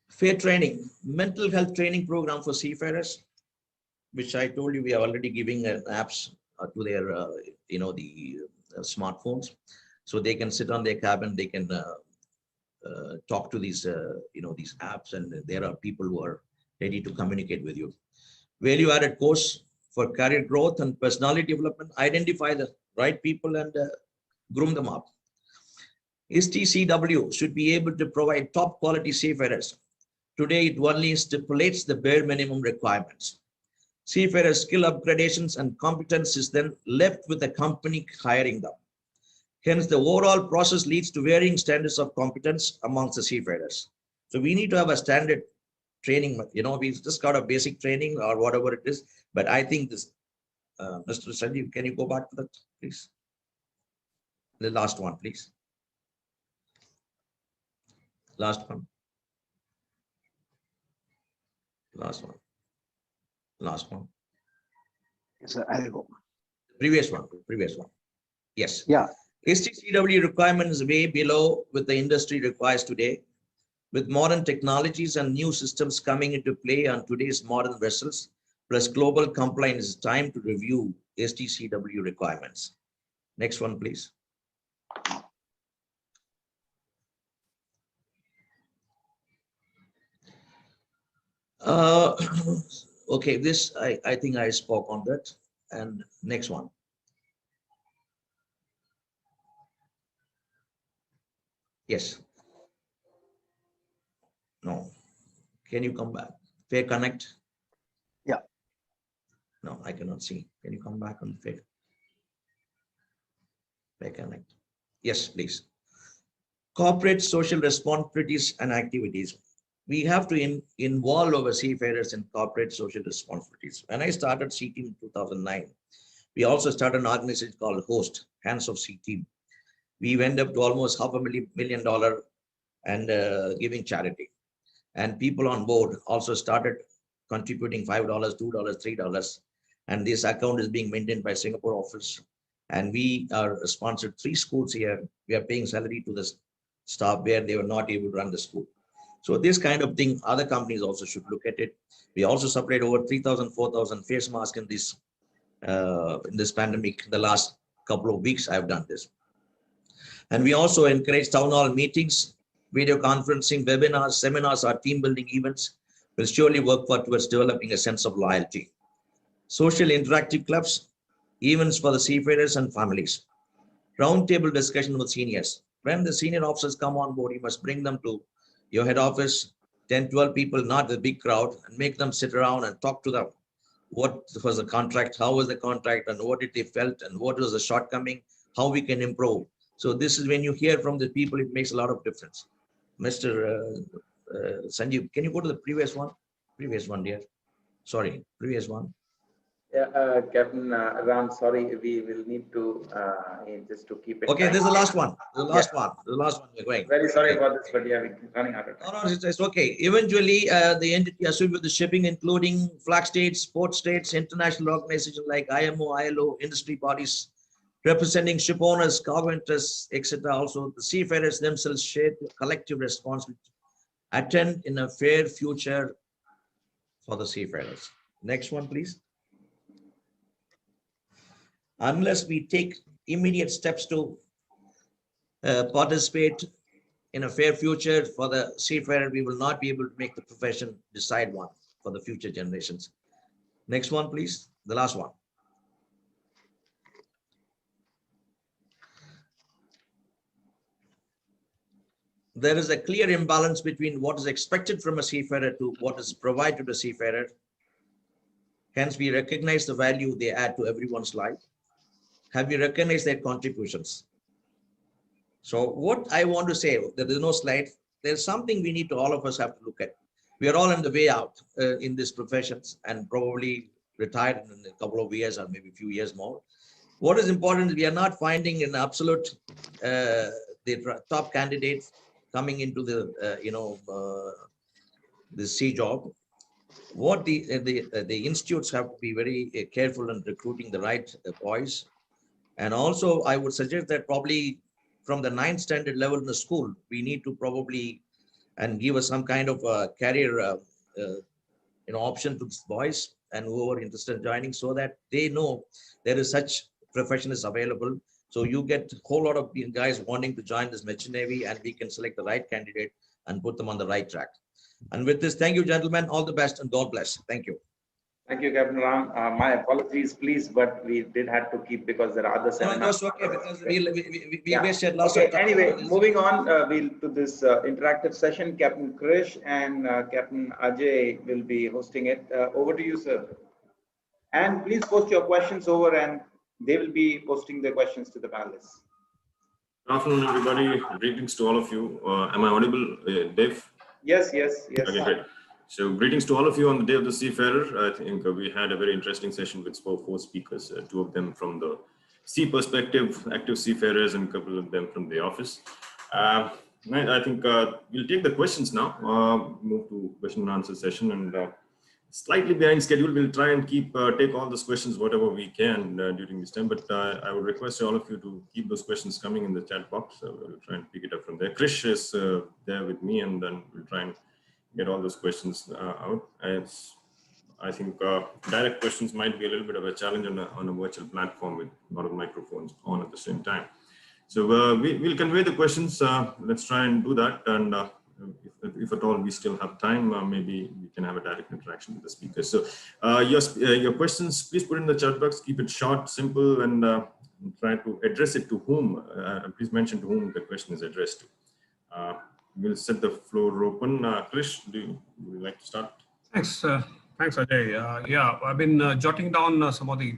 S10: Fair training, mental health training program for seafarers, which I told you we are already giving apps to their, the smartphones, so they can sit on their cabin, they can talk to these, these apps, and there are people who are ready to communicate with you. Value-added course for career growth and personality development. Identify the right people and groom them up. STCW should be able to provide top quality seafarers. Today, it only stipulates the bare minimum requirements. Seafarer skill upgradations and competence is then left with the company hiring them. Hence, the overall process leads to varying standards of competence amongst the seafarers. So we need to have a standard training. We just got a basic training or whatever it is. But I think this, Mr. Sanjeev, can you go back to that, please? The last one, please. Last one. Last one. Last one.
S2: Yes, sir, I'll go.
S10: Previous one. Yes.
S2: Yeah.
S10: STCW requirement is way below what the industry requires today. With modern technologies and new systems coming into play on today's modern vessels, plus global compliance, it's time to review STCW requirements. Next one, please. Okay, this, I think I spoke on that. And next one. Yes. No. Can you come back? Fair Connect?
S2: Yeah.
S10: No, I cannot see. Can you come back on Fair Connect? Yes, please. Corporate social responsibilities and activities. We have to involve our seafarers in corporate social responsibilities. When I started Sea Team in 2009, we also started an organization called HOST, Hands of Sea Team. We went up to almost $500,000 and giving charity. And people on board also started contributing $5, $2, $3. And this account is being maintained by Singapore office. And we are sponsored 3 schools here. We are paying salary to the staff where they were not able to run the school. So this kind of thing, other companies also should look at it. We also supplied over 3,000, 4,000 face masks in this pandemic. The last couple of weeks, I've done this. And we also encourage town hall meetings, video conferencing, webinars, seminars, or team building events will surely work towards developing a sense of loyalty. Social interactive clubs, events for the seafarers and families. Roundtable discussion with seniors. When the senior officers come on board, you must bring them to your head office, 10, 12 people, not a big crowd, and make them sit around and talk to them. What was the contract? How was the contract? And what did they felt? And what was the shortcoming? How we can improve? So this is when you hear from the people, it makes a lot of difference. Mr. Sanjeev, can you go to the previous one? Previous one, dear. Sorry, previous one.
S1: Yeah, Captain Ram, sorry, we will need to just to keep it.
S10: Okay, this is the last one. The last one. The last one we're going.
S1: Very sorry about this, but yeah, we're running out of time.
S10: No, it's okay. Eventually, the entity associated with the shipping, including flag states, port states, international organizations like IMO, ILO, industry bodies, representing ship owners, cargo interests, etc. Also, the seafarers themselves share the collective responsibility attend in a fair future for the seafarers. Next one, please. Unless we take immediate steps to participate in a fair future for the seafarer, we will not be able to make the profession decide one for the future generations. Next one, please. The last one. There is a clear imbalance between what is expected from a seafarer to what is provided to the seafarer. Hence, we recognize the value they add to everyone's life. Have we recognized their contributions? So what I want to say, there is no slide. There's something we need to, all of us have to look at. We are all on the way out in these professions and probably retired in a couple of years or maybe a few years more. What is important is we are not finding an absolute the top candidates coming into the the sea job. What the institutes have to be very careful in recruiting the right boys. And also, I would suggest that probably from the 9th standard level in the school, we need to probably and give us some kind of career option to boys and who are interested in joining, so that they know there is such profession is available. So you get a whole lot of guys wanting to join this Merchant Navy, and we can select the right candidate and put them on the right track. And with this, thank you, gentlemen. All the best and God bless. Thank you.
S1: Thank you, Captain Ram. My apologies, please, but we did have to keep because there are other seminars.
S10: No, okay, because we wasted lots
S1: of
S10: time.
S1: Anyway, moving on to this interactive session, Captain Krish and Captain Ajay will be hosting it. Over to you, sir. And please post your questions over, and they will be posting their questions to the panelists.
S5: Good afternoon, everybody. Greetings to all of you. Am I audible, Dave?
S1: Yes.
S5: Okay, great. So greetings to all of you on the day of the Seafarer. I think we had a very interesting session with four speakers, two of them from the sea perspective, active seafarers, and a couple of them from the office. I think we'll take the questions now, move to question and answer session, and slightly behind schedule. We'll try and take all those questions, whatever we can during this time, but I would request all of you to keep those questions coming in the chat box. We'll try and pick it up from there. Krish is there with me, and then we'll try and get all those questions out. I think direct questions might be a little bit of a challenge on a virtual platform with a lot of microphones on at the same time. So we'll convey the questions. Let's try and do that. And if at all we still have time, maybe we can have a direct interaction with the speakers. So your questions, please put in the chat box. Keep it short, simple, and try to address it to whom. Please mention to whom the question is addressed to. We'll set the floor open. Krish, would you like to start?
S13: Thanks, Ajay. Yeah, I've been jotting down some of the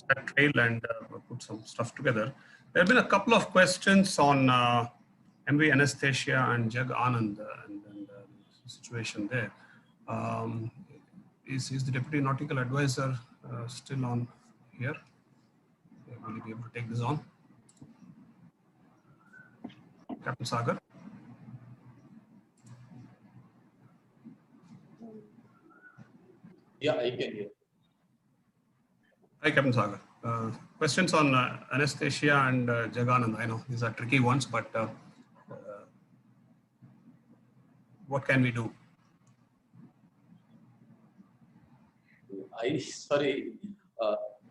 S13: chat trail and put some stuff together. There have been a couple of questions on MV Anastasia and Jag Anand and the situation there. Is the Deputy Nautical Advisor still on here? Will you be able to take this on? Captain Sagar.
S3: Yeah, I can hear.
S13: Hi, Captain Sagar. Questions on Anastasia and Jaganand. I know these are tricky ones, but what can we do?
S3: Sorry,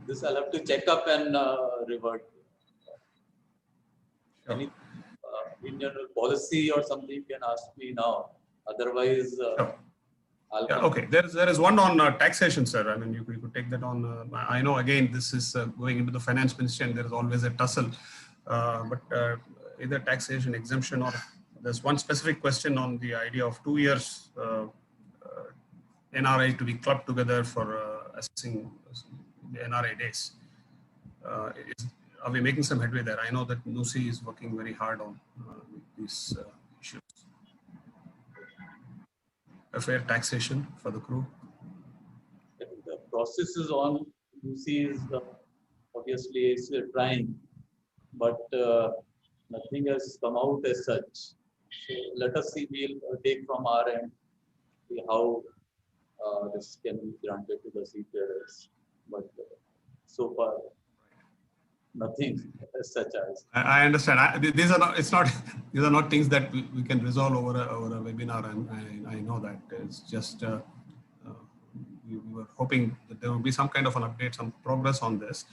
S3: this I'll have to check up and revert. Sure. Any in general policy or something you can ask me now. Otherwise,
S13: sure. Yeah, okay. There is one on taxation, sir. I mean, you could take that on. I know again this is going into the finance ministry, and there is always a tussle. But either taxation exemption, or there's one specific question on the idea of 2 years NRI to be clubbed together for assessing the NRI days. Are we making some headway there? I know that NUSI is working very hard on these issues. A fair taxation for the crew.
S3: The process is on. NUSI is obviously trying, but nothing has come out as such. So let us see. We'll take from our end, see how this can be granted to the seafarers. But so far, nothing such as.
S13: I understand. These are not. It's not. These are not things that we can resolve over a webinar. And I know that it's just. We were hoping that there will be some kind of an update, some progress on this.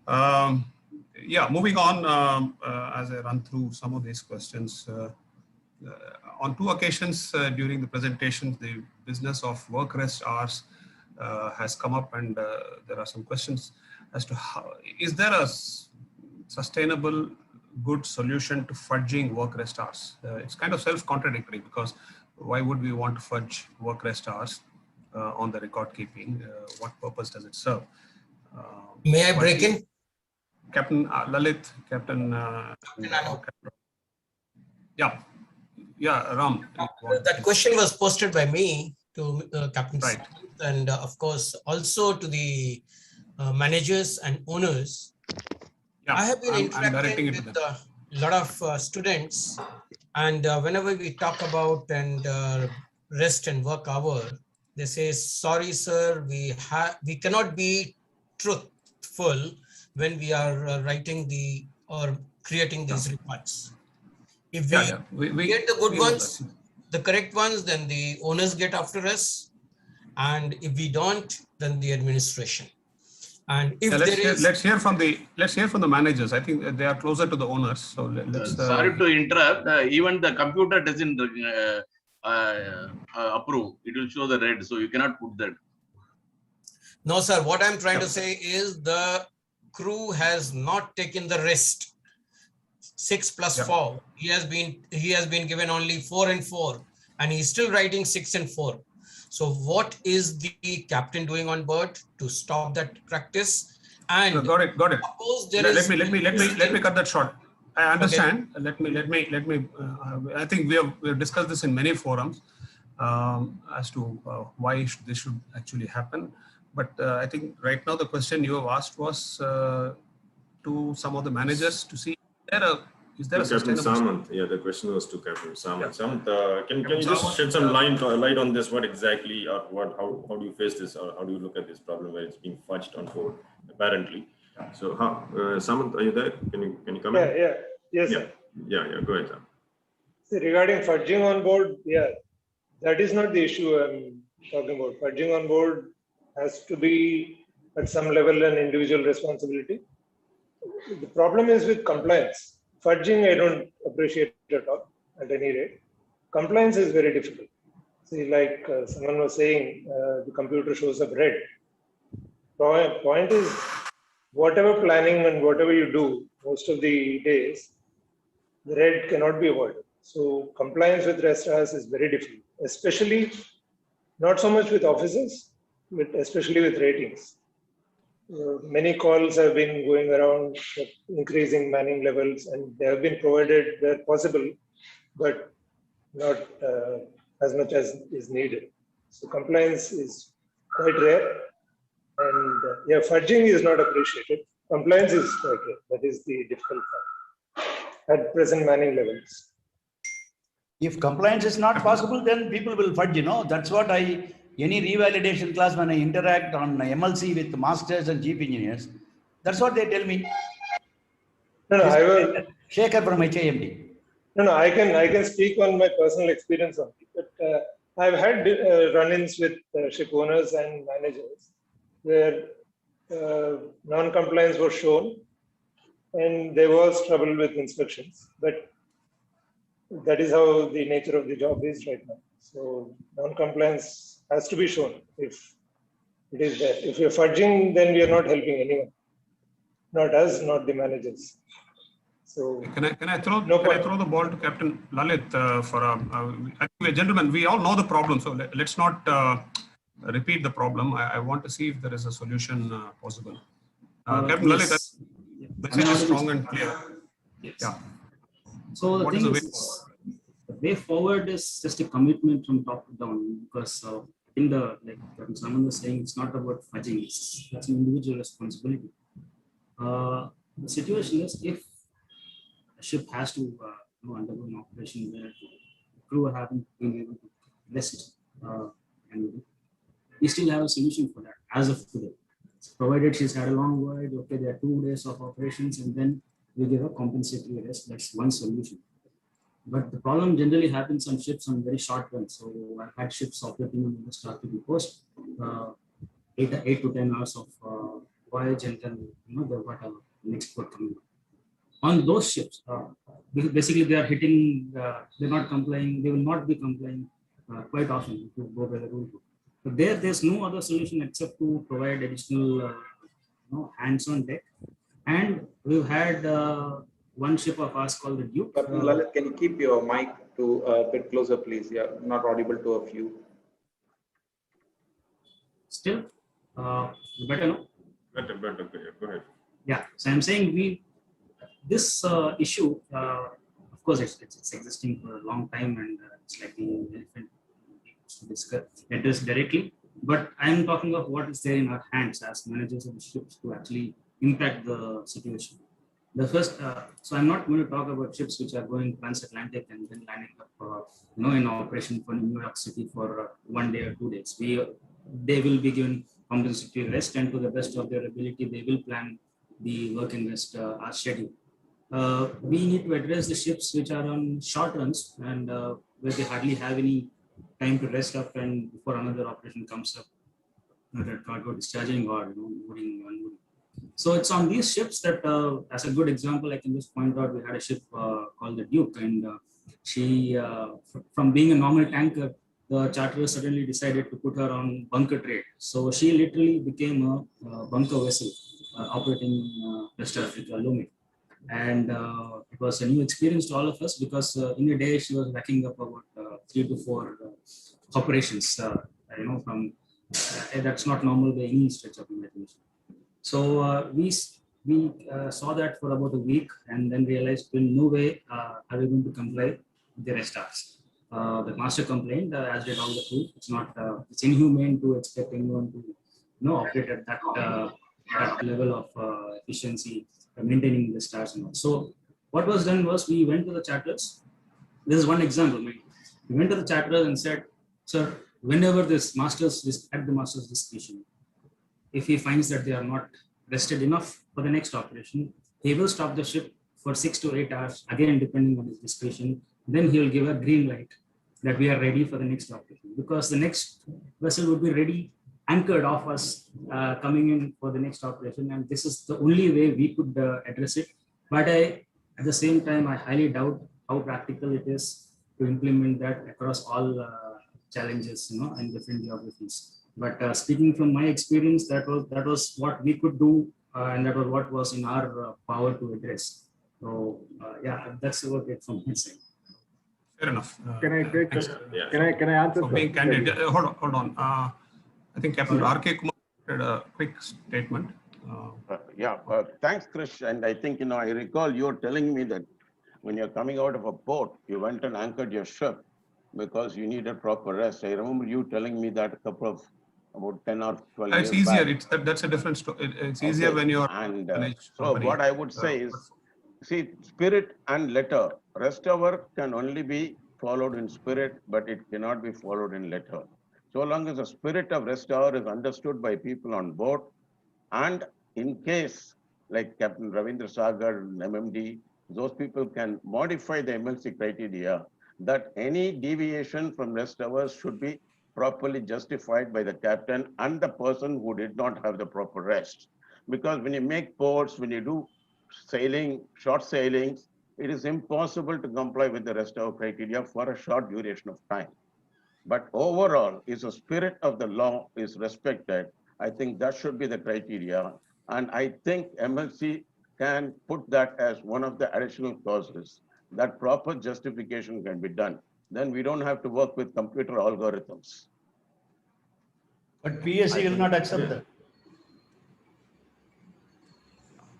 S13: Yeah, moving on. As I run through some of these questions, on 2 occasions during the presentation, the business of work rest hours has come up, and there are some questions as to how is there a sustainable, good solution to fudging work rest hours. It's kind of self-contradictory, because why would we want to fudge work rest hours on the record keeping? What purpose does it serve?
S15: May I break in?
S13: Captain Lalit, Captain. Yeah, Ram.
S15: That question was posted by me to Captain
S13: Right.
S15: Smith, and of course also to the managers and owners.
S13: Yeah,
S15: I have been
S13: I'm
S15: interacting with a lot of students, and whenever we talk about rest and work hour, they say, "Sorry, sir, we cannot be truthful when we are writing or creating these reports. If we get the good ones, the correct ones, then the owners get after us, and if we don't, then the administration." And if
S13: let's hear from the managers. I think they are closer to the owners. So let's.
S6: Sorry to interrupt. Even the computer doesn't approve. It will show the red, so you cannot put that.
S15: No, sir. What I'm trying to say is the crew has not taken the rest. 6 plus 4. He has been given only 4 and 4, and he's still writing 6 and 4. So what is the captain doing on board to stop that practice? And
S13: got it. Let me cut that short. I understand. Okay. Let me. I think we have discussed this in many forums as to why this should actually happen. But I think right now the question you have asked was to some of the managers to see is there a
S5: Captain
S13: sustainable.
S5: Samant, yeah, the question was to Captain Samant. Samant, can you just shed some light on this? What exactly, or how do you face this, or how do you look at this problem where it's being fudged on board apparently? So, Samant, are you there? Can you come in?
S8: Yeah. Yes.
S5: Yeah.
S8: Sir.
S5: Yeah. Go ahead, Sam.
S8: See, regarding fudging on board, that is not the issue I'm talking about. Fudging on board has to be at some level an individual responsibility. The problem is with compliance. Fudging, I don't appreciate at all, at any rate. Compliance is very difficult. See, like someone was saying, the computer shows up red. Point is, whatever planning and whatever you do, most of the days, the red cannot be avoided. So compliance with rest hours is very difficult, especially not so much with officers, but especially with ratings. Many calls have been going around increasing manning levels, and they have been provided where possible, but not as much as is needed. So compliance is quite rare, and fudging is not appreciated. Compliance is quite rare. That is the difficult part at present manning levels.
S16: If compliance is not possible, then people will fudge. That's what any revalidation class, when I interact on MLC with masters and chief engineers, that's what they tell me.
S8: No,
S16: Shekhar from HIMD.
S8: No, I can speak on my personal experience on it, but I've had run-ins with ship owners and managers where non-compliance was shown, and there was trouble with inspections. But that is how the nature of the job is right now. So non-compliance has to be shown if it is there. If you're fudging, then we are not helping anyone. Not us, not the managers. So
S13: can I throw the ball to Captain Lalit I think, gentlemen, we all know the problem, so let's not repeat the problem. I want to see if there is a solution possible. Captain
S12: Yes.
S13: Lalit, the message is strong and clear.
S12: Yes.
S13: Yeah.
S12: So the
S13: What
S12: thing
S13: is
S12: is, the way forward is just a commitment from top to down, because in the, like someone was saying, it's not about fudging, it's an individual responsibility. The situation is, if a ship has to undergo an operation where the crew haven't been able to rest, and we still have a solution for that as of today. provided she's had a long voyage, okay, there are 2 days of operations, and then we give a compensatory rest. That's one solution. But the problem generally happens on ships on very short runs. So I've had ships operating on the start to the coast, 8 to 10 hours of voyage, and then they've got a next port coming up. On those ships, basically they are hitting, they're not complying, they will not be complying quite often to go by the rule book. But there's no other solution except to provide additional hands on deck. And we've had one ship of ours called the Duke.
S1: Captain Lalit, can you keep your mic to a bit closer, please? Yeah, not audible to a few.
S12: Still, better now?
S5: Better, go ahead.
S12: Yeah, so I'm saying this issue, of course, it's existing for a long time, and it's like the elephant to discuss address directly. But I'm talking of what is there in our hands as managers of the ships to actually impact the situation. The first, so I'm not going to talk about ships which are going transatlantic and then landing up, in operation for New York City for 1 day or 2 days. They will be given compensatory rest, and to the best of their ability, they will plan the work and rest our schedule. We need to address the ships which are on short runs and where they hardly have any time to rest up and before another operation comes up, that cargo discharging or loading, unloading. So it's on these ships that, as a good example, I can just point out, we had a ship called the Duke, and she, from being a normal tanker, the charterer suddenly decided to put her on bunker trade. So she literally became a bunker vessel operating West Africa, Lomé. And it was a new experience to all of us because in a day she was racking up about 3 to 4 operations, from that's not normal by any stretch of imagination. So we saw that for about a week and then realized in no way are we going to comply with the rest hours. The master complained, as did all the crew. It's not, it's inhumane to expect anyone to operate at that level of efficiency, maintaining the stars and all. So what was done was we went to the charterers. This is one example. We went to the charterers and said, sir, whenever this at the master's discretion, if he finds that they are not rested enough for the next operation, he will stop the ship for 6 to 8 hours, again depending on his discretion. Then he will give a green light that we are ready for the next operation, because the next vessel would be ready, anchored off us, coming in for the next operation, and this is the only way we could address it. But at the same time, I highly doubt how practical it is to implement that across all challenges, and different geographies. But speaking from my experience, that was what we could do, and that was what was in our power to address. So yeah, that's about it from my side.
S13: Fair enough.
S17: Can I take? Can I answer?
S13: For being candid, hold on. I think Captain R.K. Kumar had a quick statement.
S18: Thanks, Krish. And I think, I recall you telling me that when you're coming out of a port, you went and anchored your ship because you needed proper rest. I remember you telling me that a couple of about 10 or 12 years
S13: It's easier.
S18: back.
S13: That's a different story. It's easier when you're.
S18: And so what I would say is, see, spirit and letter, rest hour can only be followed in spirit, but it cannot be followed in letter. So long as the spirit of rest hour is understood by people on board, and in case like Captain Ravindra Sagar and MMD, those people can modify the MLC criteria that any deviation from rest hours should be properly justified by the captain and the person who did not have the proper rest. Because when you make ports, when you do sailing, short sailings, it is impossible to comply with the rest hour criteria for a short duration of time. But overall, if the spirit of the law is respected, I think that should be the criteria. And I think MLC can put that as one of the additional clauses, that proper justification can be done. Then we don't have to work with computer algorithms.
S16: But PSC will not accept that.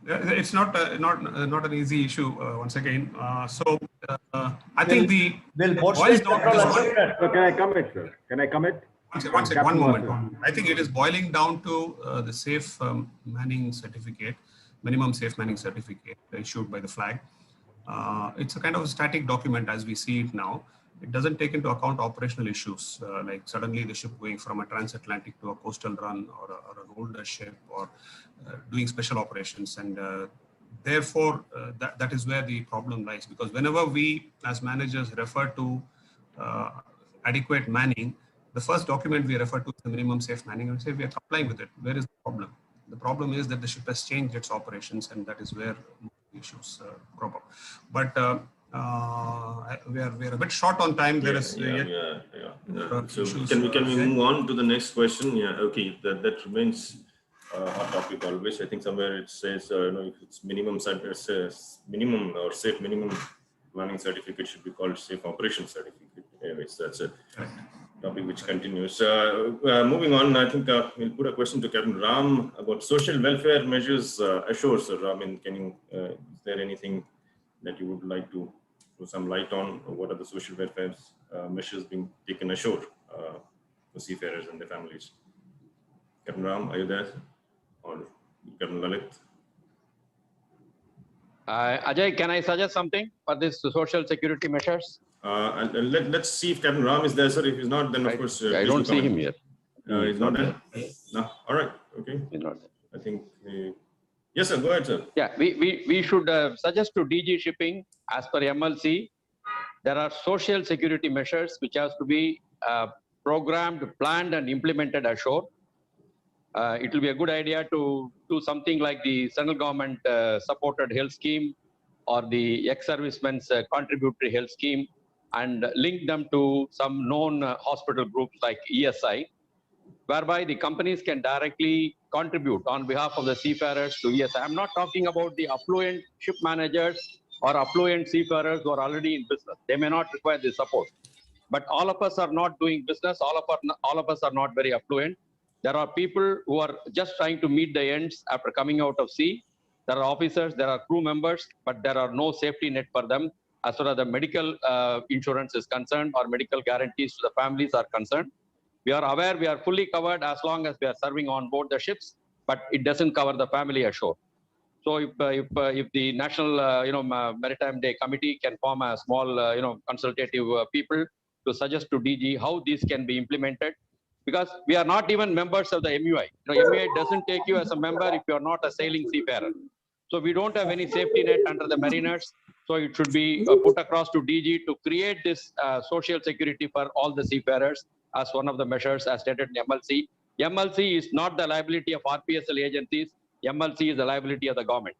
S13: It's not an easy issue once again. I think the boils down to.
S17: So can I comment, sir? Can I comment?
S13: One moment. I think it is boiling down to the safe manning certificate, minimum safe manning certificate issued by the flag. It's a kind of a static document as we see it now. it doesn't take into account operational issues, like suddenly the ship going from a transatlantic to a coastal run, or an older ship, or doing special operations. And therefore, that is where the problem lies, because whenever we as managers refer to adequate manning, the first document we refer to is the minimum safe manning, and say we are complying with it. Where is the problem? The problem is that the ship has changed its operations, and that is where issues crop up. But we are a bit short on time. There is
S5: So can we move on to the next question? Yeah, okay, that remains a hot topic always. I think somewhere it says if it's minimum safe minimum manning certificate should be called safe operation certificate. Anyways, that's a topic which continues. Moving on, I think we'll put a question to Captain Ram about social welfare measures ashore. Sir, can you, is there anything that you would like to throw some light on? What are the social welfare measures being taken ashore for seafarers and their families? Captain Ram, are you there? Or Captain Lalit?
S19: Ajay, can I suggest something for this social security measures?
S5: Let's see if Captain Ram is there, sir. If he's not, then of course
S19: I don't see him here.
S5: He's not there. No. All right. Okay.
S19: He's not there.
S5: I think. Yes, sir. Go ahead, sir.
S19: Yeah, we should suggest to DG Shipping, as per MLC, there are social security measures which has to be programmed, planned, and implemented ashore. It will be a good idea to do something like the central government supported health scheme, or the ex-servicemen's contributory health scheme, and link them to some known hospital groups like ESI, whereby the companies can directly contribute on behalf of the seafarers to ESI. I'm not talking about the affluent ship managers or affluent seafarers who are already in business. They may not require the support. But all of us are not doing business. All of us are not very affluent. There are people who are just trying to meet the ends after coming out of sea. There are officers, there are crew members, but there are no safety net for them as far as the medical insurance is concerned, or medical guarantees to the families are concerned. We are aware we are fully covered as long as we are serving on board the ships, but it doesn't cover the family ashore. So if the National Maritime Day Committee can form a small consultative people to suggest to DG how these can be implemented, because we are not even members of the MUI. MUI doesn't take you as a member if you are not a sailing seafarer. So we don't have any safety net under the mariners. So it should be put across to DG to create this social security for all the seafarers as one of the measures as stated in MLC. MLC is not the liability of RPSL agencies. MLC is the liability of the government.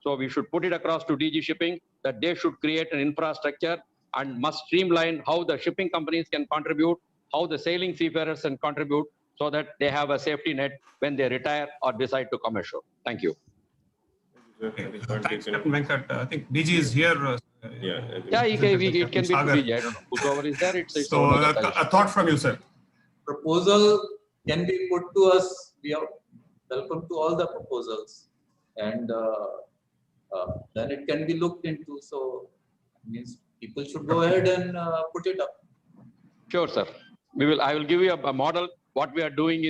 S19: So we should put it across to DG Shipping that they should create an infrastructure and must streamline how the shipping companies can contribute, how the sailing seafarers can contribute, so that they have a safety net when they retire or decide to come ashore. Thank you.
S13: Okay. Thanks, Captain Venkat. I think DG is here.
S19: Yeah, it can be DG. I don't know. Whoever is there, it's
S13: so a thought from you, sir.
S3: Proposal can be put to us. We are welcome to all the proposals, and then it can be looked into. So means people should go ahead and put it up.
S19: Sure, sir. I will give you a model. What we are doing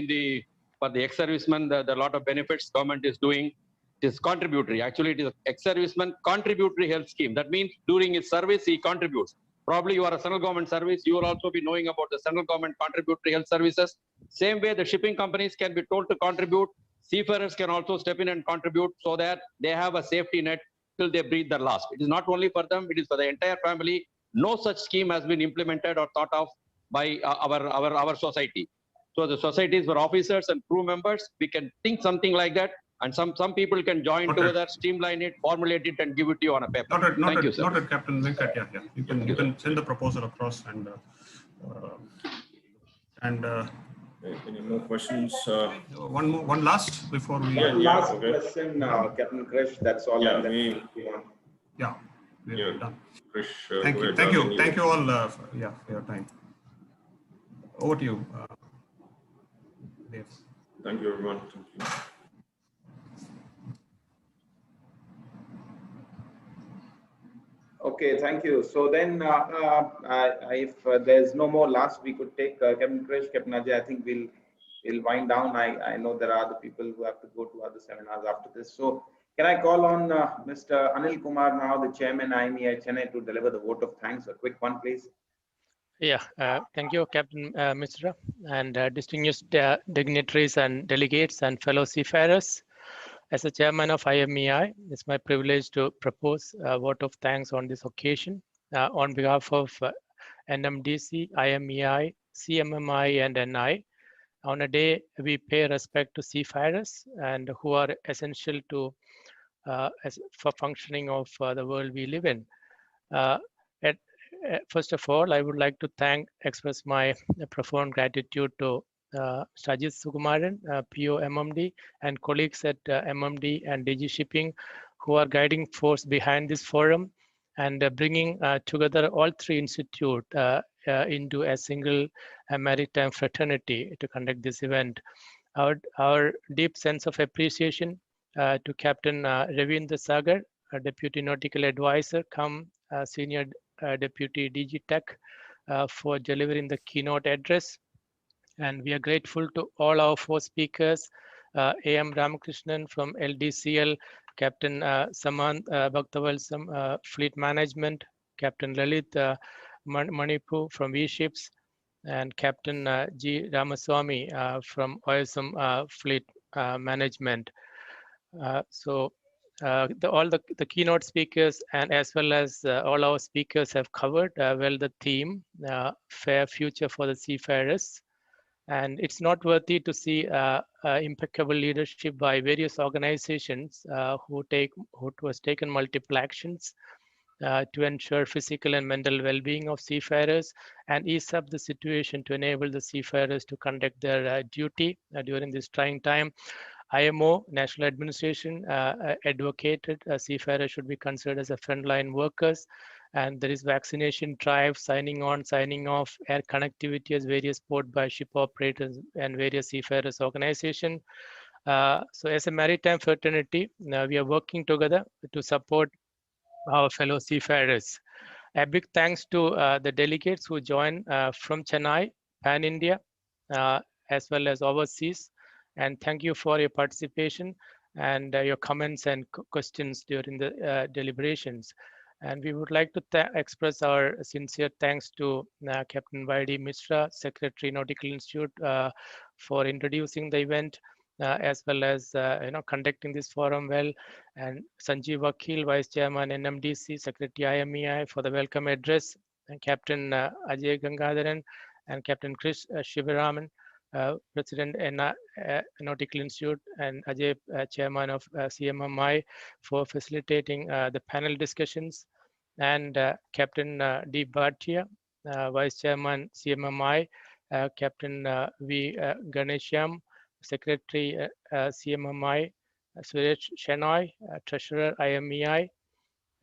S19: for the ex-servicemen, the lot of benefits government is doing. It is contributory. Actually, it is ex-serviceman contributory health scheme. That means during his service, he contributes. Probably you are a central government service. You will also be knowing about the central government contributory health services. Same way, the shipping companies can be told to contribute. Seafarers can also step in and contribute so that they have a safety net till they breathe their last. It is not only for them, it is for the entire family. No such scheme has been implemented or thought of by our society. So the societies for officers and crew members, we can think something like that. And some people can join together, streamline it, formulate it, and give it to you on a paper. Thank you, sir.
S13: Noted, Captain Venkat. Yeah. You can send the proposal across and
S5: any more questions?
S13: One last before we.
S1: Last question, Captain Krish. That's all.
S13: Yeah,
S5: we're
S13: done.
S5: Krish,
S13: Thank you all. For your time. Over to you, Dave.
S5: Thank you, everyone. Thank you.
S1: Okay, thank you. So then, if there's no more last, we could take Captain Krish, Captain Ajay. I think we'll wind down. I know there are other people who have to go to other seminars after this. So can I call on Mr. Anil Kumar now, the Chairman, IMEI Chennai, to deliver the vote of thanks? A quick one, please.
S20: Thank you, Captain Mishra, and distinguished dignitaries and delegates and fellow seafarers. As the chairman of IMEI, it's my privilege to propose a vote of thanks on this occasion on behalf of NMDC, IMEI, CMMI, and NI. On a day we pay respect to seafarers and who are essential to for functioning of the world we live in. First of all, I would like to express my profound gratitude to Sajid Sukumaran, PO MMD, and colleagues at MMD and DG Shipping, who are guiding force behind this forum and bringing together all three institutes into a single maritime fraternity to conduct this event. Our deep sense of appreciation to Captain Ravindra Sagar, Deputy Nautical Advisor, Senior Deputy DG Tech, for delivering the keynote address. And we are grateful to all our four speakers, AM Ramakrishnan from LDCL, Captain Samant Bhaktavalsam, Fleet Management, Captain Lalit Manipu from V-Ships, and Captain G. Ramaswamy from OSM Fleet Management. All the keynote speakers and as well as all our speakers have covered well the theme, fair future for the seafarers. And it's noteworthy to see impeccable leadership by various organizations who has taken multiple actions to ensure physical and mental well-being of seafarers and ease up the situation to enable the seafarers to conduct their duty during this trying time. IMO, National Administration, advocated seafarers should be considered as a frontline workers, and there is vaccination drive, signing on, signing off, air connectivity as various port by ship operators and various seafarers organization. So as a maritime fraternity, we are working together to support our fellow seafarers. A big thanks to the delegates who joined from Chennai, Pan India, as well as overseas. And thank you for your participation and your comments and questions during the deliberations. And we would like to express our sincere thanks to Captain Y.D. Mishra, Secretary, Nautical Institute, for introducing the event, as well as conducting this forum well, and Sanjeev Vakil, Vice Chairman, NMDC, Secretary, IMEI, for the welcome address, and Captain Ajay Gangadharan and Captain Chris Shivaraman, President Nautical Institute, and Ajay, Chairman of CMMI, for facilitating the panel discussions, and Captain D. Bhatia, Vice Chairman, CMMI, Captain V. Ganesham, Secretary, CMMI, Suresh Shenoy, Treasurer, IMEI,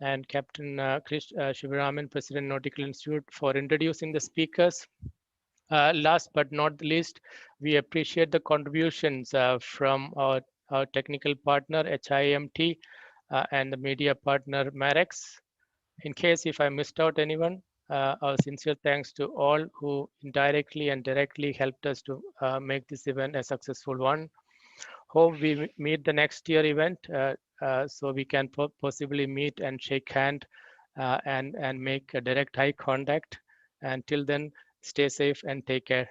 S20: and Captain Chris Shivaraman, President, Nautical Institute, for introducing the speakers. Last but not least, we appreciate the contributions from our technical partner, HIMT, and the media partner, Marex. In case if I missed out anyone, our sincere thanks to all who indirectly and directly helped us to make this event a successful one. Hope we meet the next year event so we can possibly meet and shake hand and make a direct eye contact. Until then, stay safe and take care.